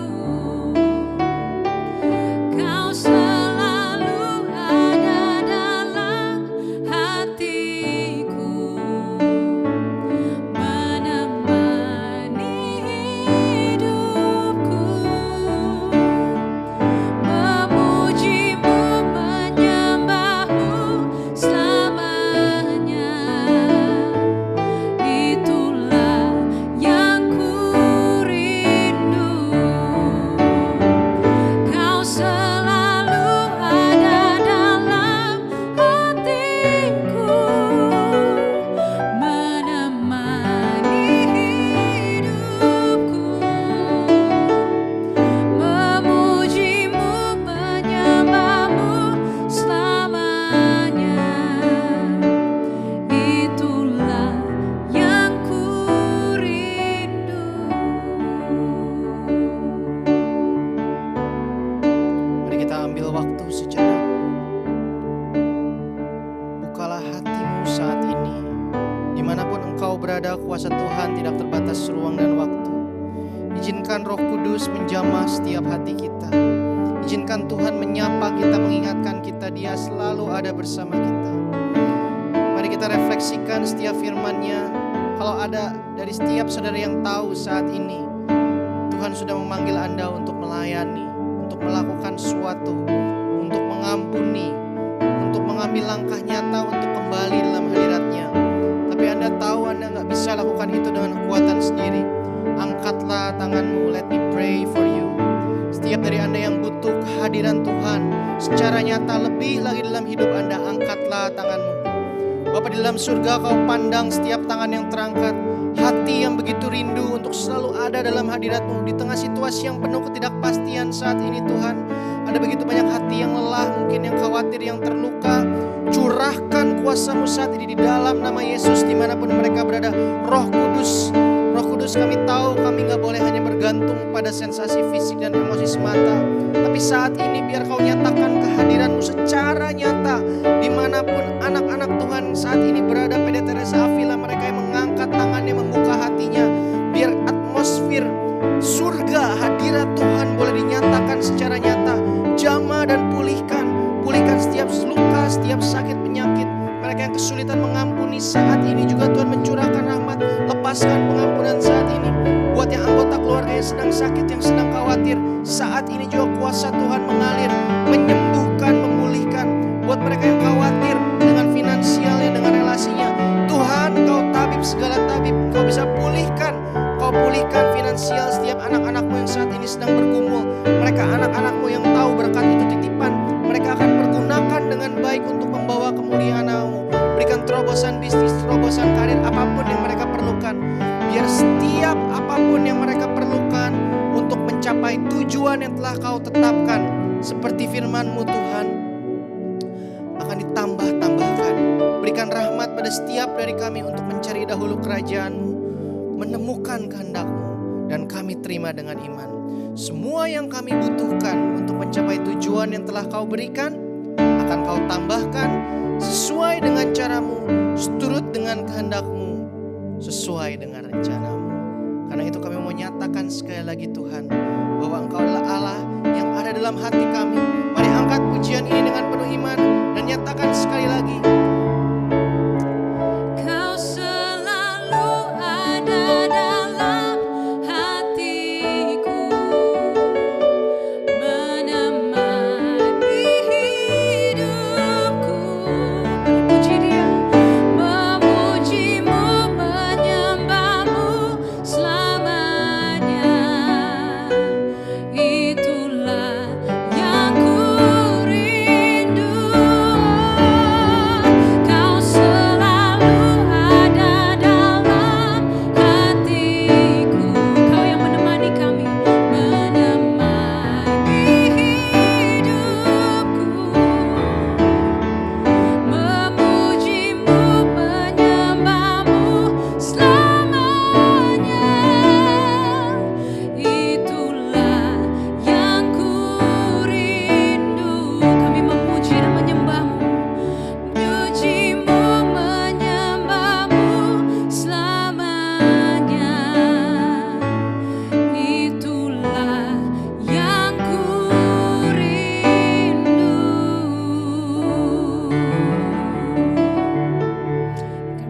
Kau selalu ada dalam hatiku, menemani hidupku, memuji-Mu, menyembah-Mu selamanya. Itulah yang ku rindu. Kau selalu ada dalam hatiku, menemani hidupku, memuji-Mu, menyembah-Mu selamanya. Itulah yang ku rindu. Mari kita ambil waktu sejenak. Bukalah hatimu saat ini. Dimanapun engkau berada, kuasa Tuhan tidak terbatas ruang dan waktu. Izinkan Roh Kudus menjamah setiap hati kita. Izinkan Tuhan menyapa kita, mengingatkan kita, Dia selalu ada bersama kita. Mari kita refleksikan setiap firman-Nya. Kalau ada dari setiap saudara yang tahu saat ini, Tuhan sudah memanggil Anda untuk melayani, untuk melakukan sesuatu, untuk mengampuni, untuk mengambil langkah nyata untuk kembali dalam hadirat-Nya. Tapi Anda tahu Anda gak bisa lakukan itu dengan kekuatan sendiri. Angkatlah tanganmu, let me pray for you. Setiap dari Anda yang butuh kehadiran Tuhan secara nyata lebih lagi dalam hidup Anda, angkatlah tanganmu. Bapa di dalam surga, Kau pandang setiap tangan yang terangkat, hati yang begitu rindu untuk selalu ada dalam hadirat-Mu. Di tengah situasi yang penuh ketidakpastian saat ini Tuhan, ada begitu banyak hati yang lelah, mungkin yang khawatir, yang terluka. Curahkan kuasa-Mu saat ini di dalam nama Yesus, dimanapun mereka berada. Roh Kudus, Roh Kudus, kami tahu kami gak boleh hanya bergantung pada sensasi fisik dan emosi semata. Tapi saat ini biar Kau nyatakan kehadiran-Mu secara nyata dimanapun anak-anak Tuhan saat ini berada. PD Teresa Avila, mereka yang mengangkat tangannya, membuka hatinya, secara nyata. Jamah dan pulihkan. Pulihkan setiap luka, setiap sakit penyakit. Mereka yang kesulitan mengampuni saat ini juga Tuhan mencurahkan rahmat. Lepaskan pengampunan saat ini. Buat yang anggota keluarga yang sedang sakit, yang sedang khawatir, saat ini juga kuasa Tuhan mengalir, menyembuhkan, memulihkan. Buat mereka yang khawatir dengan finansialnya, dengan relasinya, Tuhan Engkau tabib segala tabib, Engkau bisa pulihkan. Engkau pulihkan finansial setiap anak-anakmu yang saat ini sedang bergumul. Mereka anak-anakmu yang tahu berkat itu titipan, mereka akan pergunakan dengan baik untuk membawa kemuliaan nama-Mu. Berikan terobosan bisnis, terobosan karir, apapun yang mereka perlukan. Biar setiap apapun yang mereka perlukan untuk mencapai tujuan yang telah Kau tetapkan, seperti firman-Mu Tuhan, akan ditambah-tambahkan. Berikan rahmat pada setiap dari kami untuk mencari dahulu kerajaan-Mu, menemukan kehendak-Mu, dan kami terima dengan iman. Semua yang kami butuhkan untuk mencapai tujuan yang telah Kau berikan, akan Kau tambahkan sesuai dengan cara-Mu, seturut dengan kehendak-Mu, sesuai dengan rencana-Mu. Karena itu kami mau nyatakan sekali lagi Tuhan, bahwa Engkau adalah Allah yang ada dalam hati kami. Mari angkat pujian ini dengan penuh iman dan nyatakan sekali lagi. Kau selalu ada dalam hatiku, menemani hidupku. Puji Dia, memujimu, menyembahmu selamanya. Itulah yang ku rindu. Kau selalu ada dalam hatiku. Kau yang menemani kami, menemani hidupku. Memujimu, menyembahmu selamanya. Itulah yang ku rindu. Kami memuji dan menyembahmu, memujimu, menyembahmu selamanya. Itulah yang ku rindu.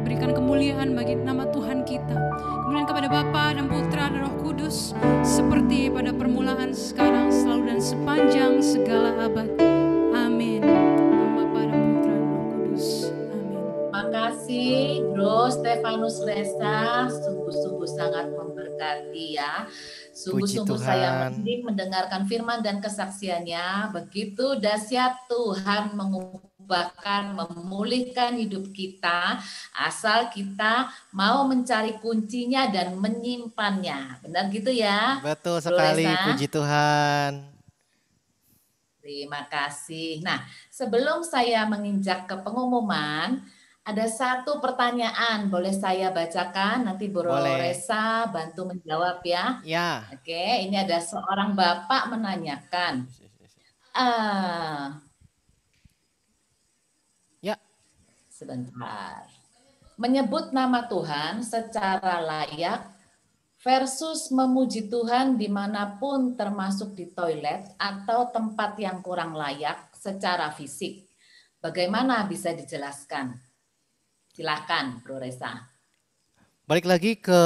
Berikan kemuliaan bagi nama Tuhan kita. Kemuliaan kepada Bapa dan Putra dan Roh Kudus, seperti pada permulaan, sekarang, selalu, dan sepanjang segala abad. Amin. Nama Bapa dan Putra dan Roh Kudus. Amin. Makasih Bro Stefanus Reza, sungguh-sungguh sangat memberkati ya. Sungguh-sungguh Puji saya Tuhan. merinding mendengarkan firman dan kesaksiannya. Begitu dahsyat Tuhan mengubahkan, memulihkan hidup kita, asal kita mau mencari kuncinya dan menyimpannya. Benar gitu ya? Betul Bro sekali, Reza? puji Tuhan. Terima kasih. Nah, sebelum saya menginjak ke pengumuman, ada satu pertanyaan, boleh saya bacakan? Nanti Bro Boleh. Reza bantu menjawab ya. Ya. Oke, ini ada seorang bapak menanyakan. Ya. Sebentar. Menyebut nama Tuhan secara layak versus memuji Tuhan dimanapun, termasuk di toilet atau tempat yang kurang layak secara fisik. Bagaimana bisa dijelaskan? Silakan, Bro Reza. Balik lagi ke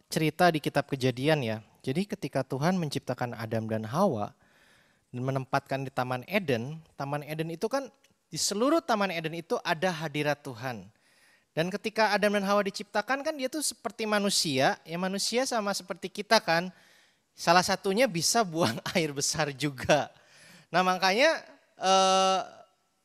cerita di kitab Kejadian ya. Jadi ketika Tuhan menciptakan Adam dan Hawa dan menempatkan di Taman Eden itu kan di seluruh Taman Eden itu ada hadirat Tuhan. Dan ketika Adam dan Hawa diciptakan kan dia tuh seperti manusia, ya manusia sama seperti kita kan. Salah satunya bisa buang air besar juga. Nah makanya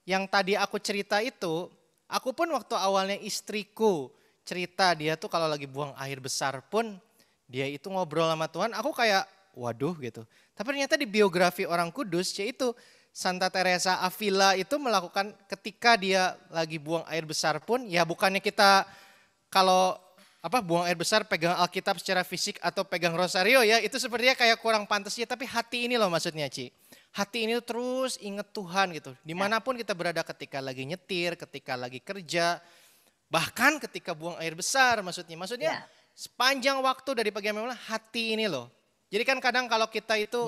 yang tadi aku cerita itu, aku pun waktu awalnya istriku cerita dia tuh kalau lagi buang air besar pun dia itu ngobrol sama Tuhan, aku kayak waduh gitu. Tapi ternyata di biografi orang kudus yaitu Santa Teresa Avila itu melakukan ketika dia lagi buang air besar pun ya bukannya kita kalau buang air besar pegang Alkitab secara fisik atau pegang rosario ya itu sepertinya kayak kurang pantas ya, tapi hati ini loh maksudnya Ci. Hati ini terus inget Tuhan gitu. Dimanapun kita berada ketika lagi nyetir, ketika lagi kerja, bahkan ketika buang air besar maksudnya sepanjang waktu dari pagi sampai malam hati ini loh. Jadi kan kadang kalau kita itu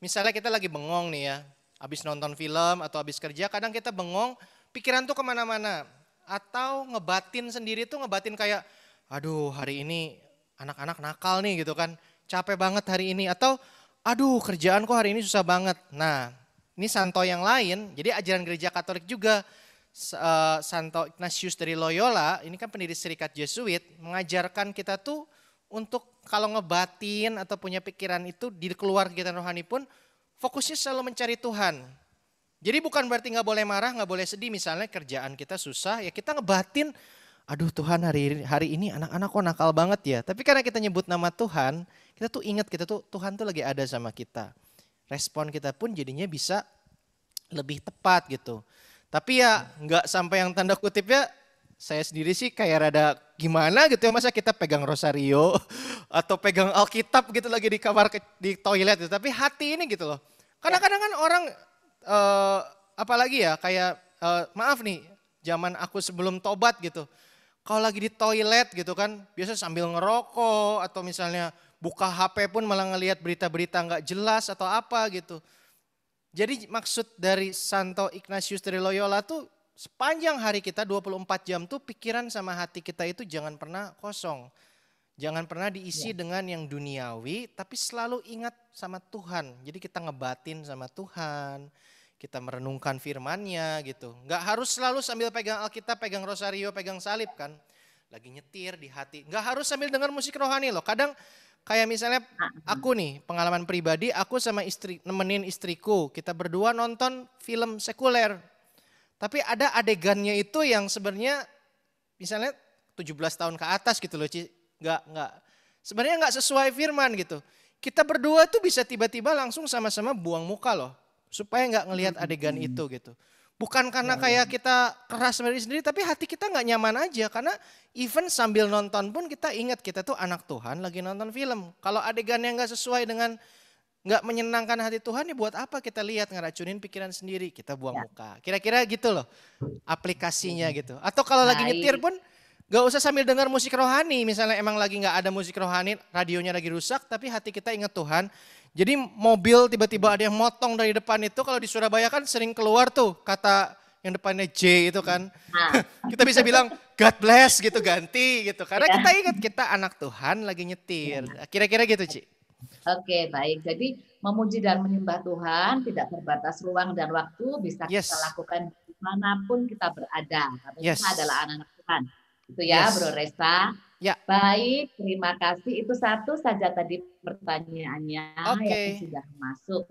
misalnya kita lagi bengong nih ya, habis nonton film atau habis kerja, kadang kita bengong, pikiran tuh kemana-mana. Atau ngebatin sendiri tuh ngebatin kayak, aduh hari ini anak-anak nakal nih gitu kan, capek banget hari ini. Atau aduh kerjaan kok hari ini susah banget. Nah ini Santo yang lain, jadi ajaran gereja Katolik juga, Santo Ignatius dari Loyola, ini kan pendiri Serikat Jesuit, mengajarkan kita tuh untuk kalau ngebatin atau punya pikiran itu di keluar kegiatan rohani pun fokusnya selalu mencari Tuhan. Jadi bukan berarti nggak boleh marah, nggak boleh sedih. Misalnya kerjaan kita susah, ya kita ngebatin, aduh Tuhan hari ini anak-anak kok nakal banget ya. Tapi karena kita nyebut nama Tuhan, kita tuh ingat kita tuh Tuhan tuh lagi ada sama kita. Respon kita pun jadinya bisa lebih tepat gitu. Tapi ya nggak sampai yang tanda kutip ya, saya sendiri sih kayak rada gimana gitu ya, masa kita pegang rosario atau pegang Alkitab gitu lagi di kamar di toilet gitu. Tapi hati ini gitu loh. Kadang-kadang kan orang apalagi ya kayak maaf nih, zaman aku sebelum tobat gitu. Kalau lagi di toilet gitu kan, biasa sambil ngerokok atau misalnya buka HP pun malah ngelihat berita-berita nggak jelas atau apa gitu. Jadi maksud dari Santo Ignatius dari Loyola tuh sepanjang hari kita 24 jam tuh pikiran sama hati kita itu jangan pernah kosong. Jangan pernah diisi dengan yang duniawi, tapi selalu ingat sama Tuhan. Jadi kita ngebatin sama Tuhan, kita merenungkan firman-Nya gitu. Nggak harus selalu sambil pegang Alkitab, pegang rosario, pegang salib kan. Lagi nyetir di hati. Nggak harus sambil dengar musik rohani loh. Kadang kayak misalnya aku nih, pengalaman pribadi, aku sama istri, nemenin istriku. Kita berdua nonton film sekuler. Tapi ada adegannya itu yang sebenarnya misalnya 17 tahun ke atas gitu loh, Ci. Sebenarnya nggak sesuai firman gitu. Kita berdua tuh bisa tiba-tiba langsung sama-sama buang muka loh, supaya nggak ngelihat adegan itu gitu. Bukan karena kayak kita keras sendiri, tapi hati kita nggak nyaman aja. Karena even sambil nonton pun kita ingat kita tuh anak Tuhan lagi nonton film. Kalau adegan yang nggak sesuai dengan nggak menyenangkan hati Tuhan, ya buat apa kita lihat, ngeracunin pikiran sendiri, kita buang muka. Kira-kira gitu loh aplikasinya gitu. Atau kalau lagi nyetir pun gak usah sambil dengar musik rohani, misalnya emang lagi gak ada musik rohani, radionya lagi rusak, tapi hati kita ingat Tuhan. Jadi mobil tiba-tiba ada yang motong dari depan itu, kalau di Surabaya kan sering keluar tuh kata yang depannya J itu kan. Kita bisa bilang God bless gitu, ganti gitu. Karena kita ingat kita anak Tuhan lagi nyetir. Kira-kira gitu, Ci. Oke, baik. Jadi memuji dan menyembah Tuhan tidak terbatas ruang dan waktu, bisa kita lakukan dimanapun kita berada. Karena kita adalah anak-anak Tuhan. Itu ya, Bro Reza. Ya. Baik, terima kasih. Itu satu saja tadi pertanyaannya yang sudah masuk.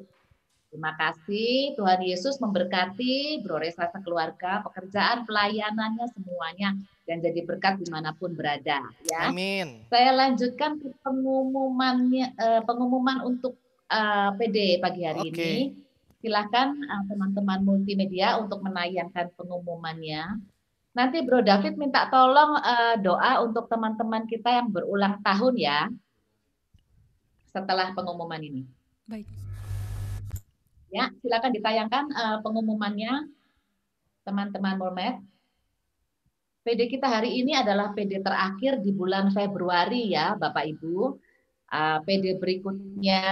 Terima kasih. Tuhan Yesus memberkati Bro Reza sekeluarga, pekerjaan, pelayanannya, semuanya. Dan jadi berkat dimanapun berada. Ya. Amin. Saya lanjutkan ke pengumuman untuk PD pagi hari ini. Silakan teman-teman multimedia untuk menayangkan pengumumannya. Nanti Bro David minta tolong doa untuk teman-teman kita yang berulang tahun ya. Setelah pengumuman ini. Baik. Ya, silakan ditayangkan pengumumannya, teman-teman Murmed. PD kita hari ini adalah PD terakhir di bulan Februari ya, Bapak Ibu. PD berikutnya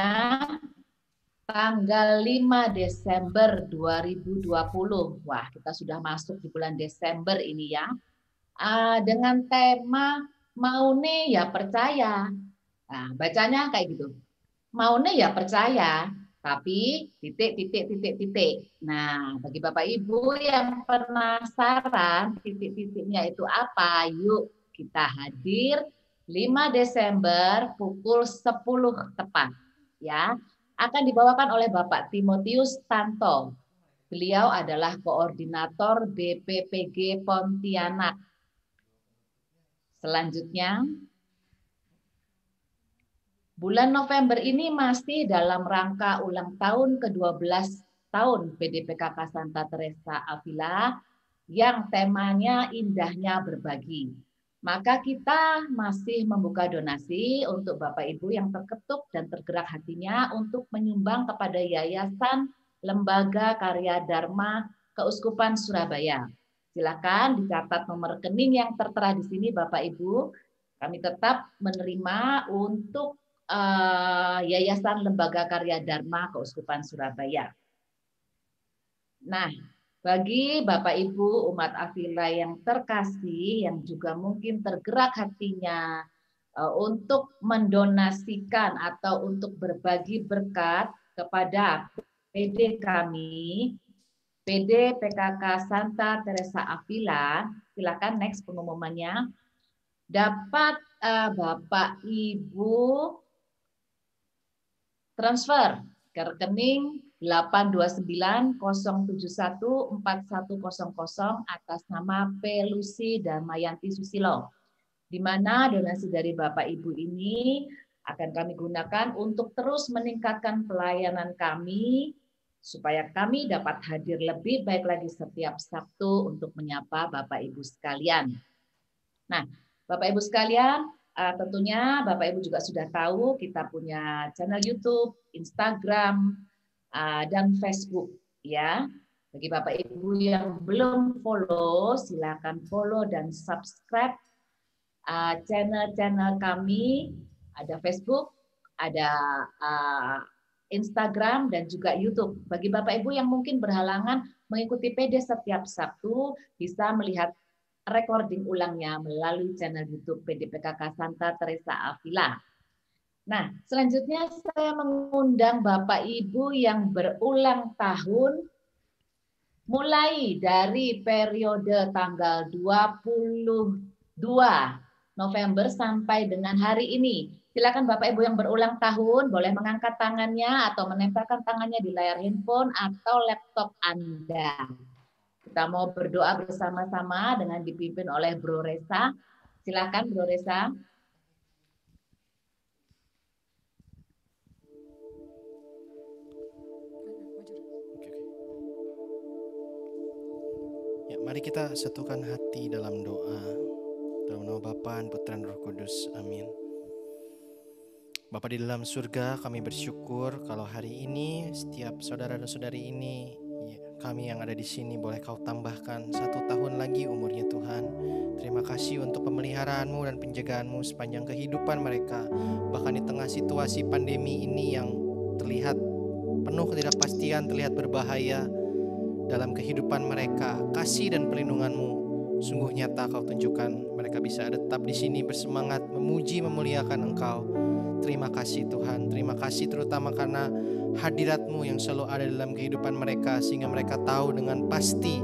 tanggal 5 Desember 2020. Wah, kita sudah masuk di bulan Desember ini ya. Dengan tema Maune ya percaya. Nah, bacanya kayak gitu. Maune ya percaya, tapi titik. Nah, bagi Bapak Ibu yang penasaran titik-titiknya itu apa, yuk kita hadir 5 Desember pukul 10 tepat. Ya, akan dibawakan oleh Bapak Timotius Tanto. Beliau adalah koordinator BPPG Pontianak. Selanjutnya, bulan November ini masih dalam rangka ulang tahun ke-12 tahun PDPKK Santa Teresa Avila yang temanya indahnya berbagi. Maka kita masih membuka donasi untuk Bapak Ibu yang terketuk dan tergerak hatinya untuk menyumbang kepada Yayasan Lembaga Karya Dharma Keuskupan Surabaya. Silakan dicatat nomor rekening yang tertera di sini Bapak Ibu. Kami tetap menerima untuk Yayasan Lembaga Karya Dharma Keuskupan Surabaya. Nah, bagi Bapak Ibu umat Afila yang terkasih, yang juga mungkin tergerak hatinya untuk mendonasikan atau untuk berbagi berkat kepada PD kami, PD PKK Santa Teresa Avila, silakan next pengumumannya. Dapat Bapak Ibu transfer ke rekening 82907141000 atas nama Pelusi Damayanti Susilo, di mana donasi dari Bapak Ibu ini akan kami gunakan untuk terus meningkatkan pelayanan kami supaya kami dapat hadir lebih baik lagi setiap Sabtu untuk menyapa Bapak Ibu sekalian. Nah, Bapak Ibu sekalian, tentunya Bapak Ibu juga sudah tahu kita punya channel YouTube, Instagram, dan Facebook ya. Bagi Bapak Ibu yang belum follow, silakan follow dan subscribe channel-channel kami. Ada Facebook, ada Instagram, dan juga YouTube. Bagi Bapak Ibu yang mungkin berhalangan mengikuti PD setiap Sabtu, bisa melihat recording ulangnya melalui channel YouTube PD PKK Santa Teresa Avila. Nah, selanjutnya saya mengundang Bapak Ibu yang berulang tahun mulai dari periode tanggal 22 November sampai dengan hari ini. Silakan Bapak Ibu yang berulang tahun boleh mengangkat tangannya atau menempelkan tangannya di layar handphone atau laptop Anda. Kita mau berdoa bersama-sama dengan dipimpin oleh Bro Reza. Silakan Bro Reza. Ya, mari kita satukan hati dalam doa. Dalam nama Bapa dan Putra dan Roh Kudus. Amin. Bapa di dalam surga, kami bersyukur kalau hari ini setiap saudara dan saudari ini, kami yang ada di sini boleh Kau tambahkan 1 tahun lagi umurnya Tuhan. Terima kasih untuk pemeliharaan-Mu dan penjagaan-Mu sepanjang kehidupan mereka. Bahkan di tengah situasi pandemi ini yang terlihat penuh ketidakpastian, terlihat berbahaya dalam kehidupan mereka. Kasih dan perlindungan-Mu sungguh nyata Kau tunjukkan. Mereka bisa tetap di sini bersemangat memuji, memuliakan Engkau. Terima kasih Tuhan, terima kasih terutama karena hadirat-Mu yang selalu ada dalam kehidupan mereka, sehingga mereka tahu dengan pasti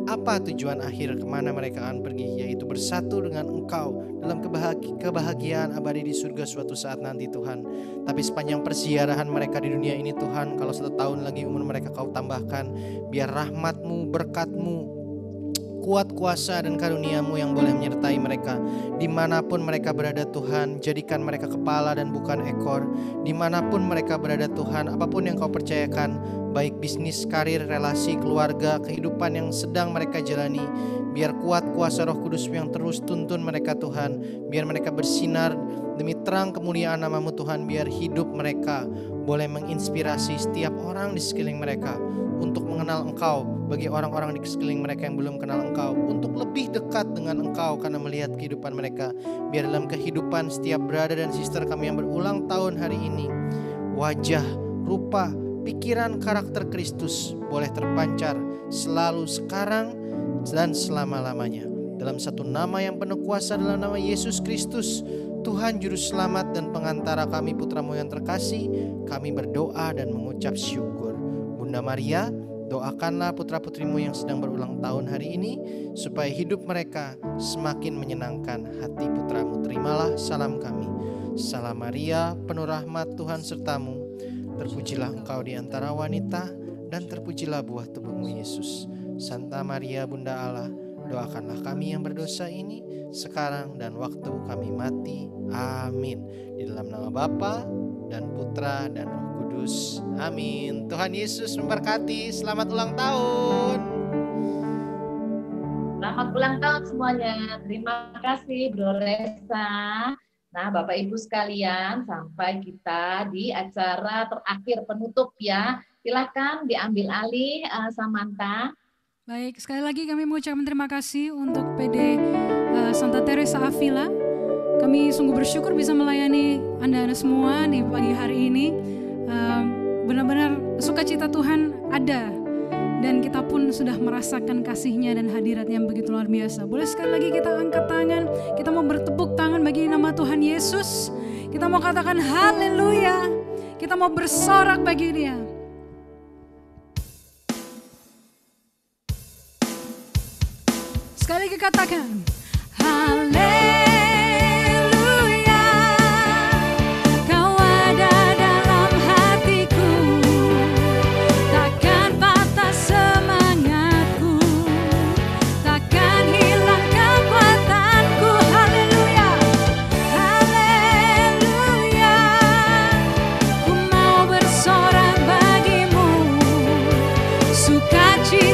apa tujuan akhir kemana mereka akan pergi, yaitu bersatu dengan Engkau dalam kebahagiaan abadi di surga suatu saat nanti Tuhan. Tapi sepanjang persiarahan mereka di dunia ini Tuhan, kalau 1 tahun lagi umur mereka Kau tambahkan, biar rahmat-Mu, berkat-Mu, kuat kuasa dan karunia-Mu yang boleh menyertai mereka dimanapun mereka berada Tuhan. Jadikan mereka kepala dan bukan ekor. Dimanapun mereka berada Tuhan, apapun yang Kau percayakan, baik bisnis, karir, relasi, keluarga, kehidupan yang sedang mereka jalani, biar kuat kuasa Roh Kudus yang terus tuntun mereka Tuhan. Biar mereka bersinar demi terang kemuliaan nama-Mu Tuhan. Biar hidup mereka boleh menginspirasi setiap orang di sekeliling mereka untuk mengenal Engkau. Bagi orang-orang di sekeliling mereka yang belum kenal Engkau, untuk lebih dekat dengan Engkau karena melihat kehidupan mereka. Biar dalam kehidupan setiap brother dan sister kami yang berulang tahun hari ini, wajah, rupa, pikiran, karakter Kristus boleh terpancar selalu, sekarang dan selama-lamanya. Dalam satu nama yang penuh kuasa, dalam nama Yesus Kristus, Tuhan Juru Selamat dan Pengantara kami, Putra-Mu yang terkasih, kami berdoa dan mengucap syukur. Bunda Maria, doakanlah putra-putrimu yang sedang berulang tahun hari ini, supaya hidup mereka semakin menyenangkan hati Putra-Mu. Terimalah salam kami. Salam Maria, penuh rahmat, Tuhan sertamu. Terpujilah Engkau di antara wanita, dan terpujilah buah tubuhmu Yesus. Santa Maria Bunda Allah, doakanlah kami yang berdosa ini, sekarang dan waktu kami mati. Amin. Di dalam nama Bapa dan Putra dan Roh Kudus. Amin. Tuhan Yesus memberkati. Selamat ulang tahun. Selamat ulang tahun semuanya. Terima kasih Bro Reza. Nah, Bapak Ibu sekalian, sampai kita di acara terakhir penutup ya. Silakan diambil alih Samantha. Baik, sekali lagi kami mengucapkan terima kasih untuk PD Santa Teresa Avila. Kami sungguh bersyukur bisa melayani Anda semua di pagi hari ini. Benar-benar sukacita Tuhan ada, dan kita pun sudah merasakan kasih-Nya dan hadirat-Nya yang begitu luar biasa. Boleh sekali lagi kita angkat tangan, kita mau bertepuk tangan bagi nama Tuhan Yesus. Kita mau katakan haleluya, kita mau bersorak bagi Dia. Sekali lagi katakan haleluya. Sukacita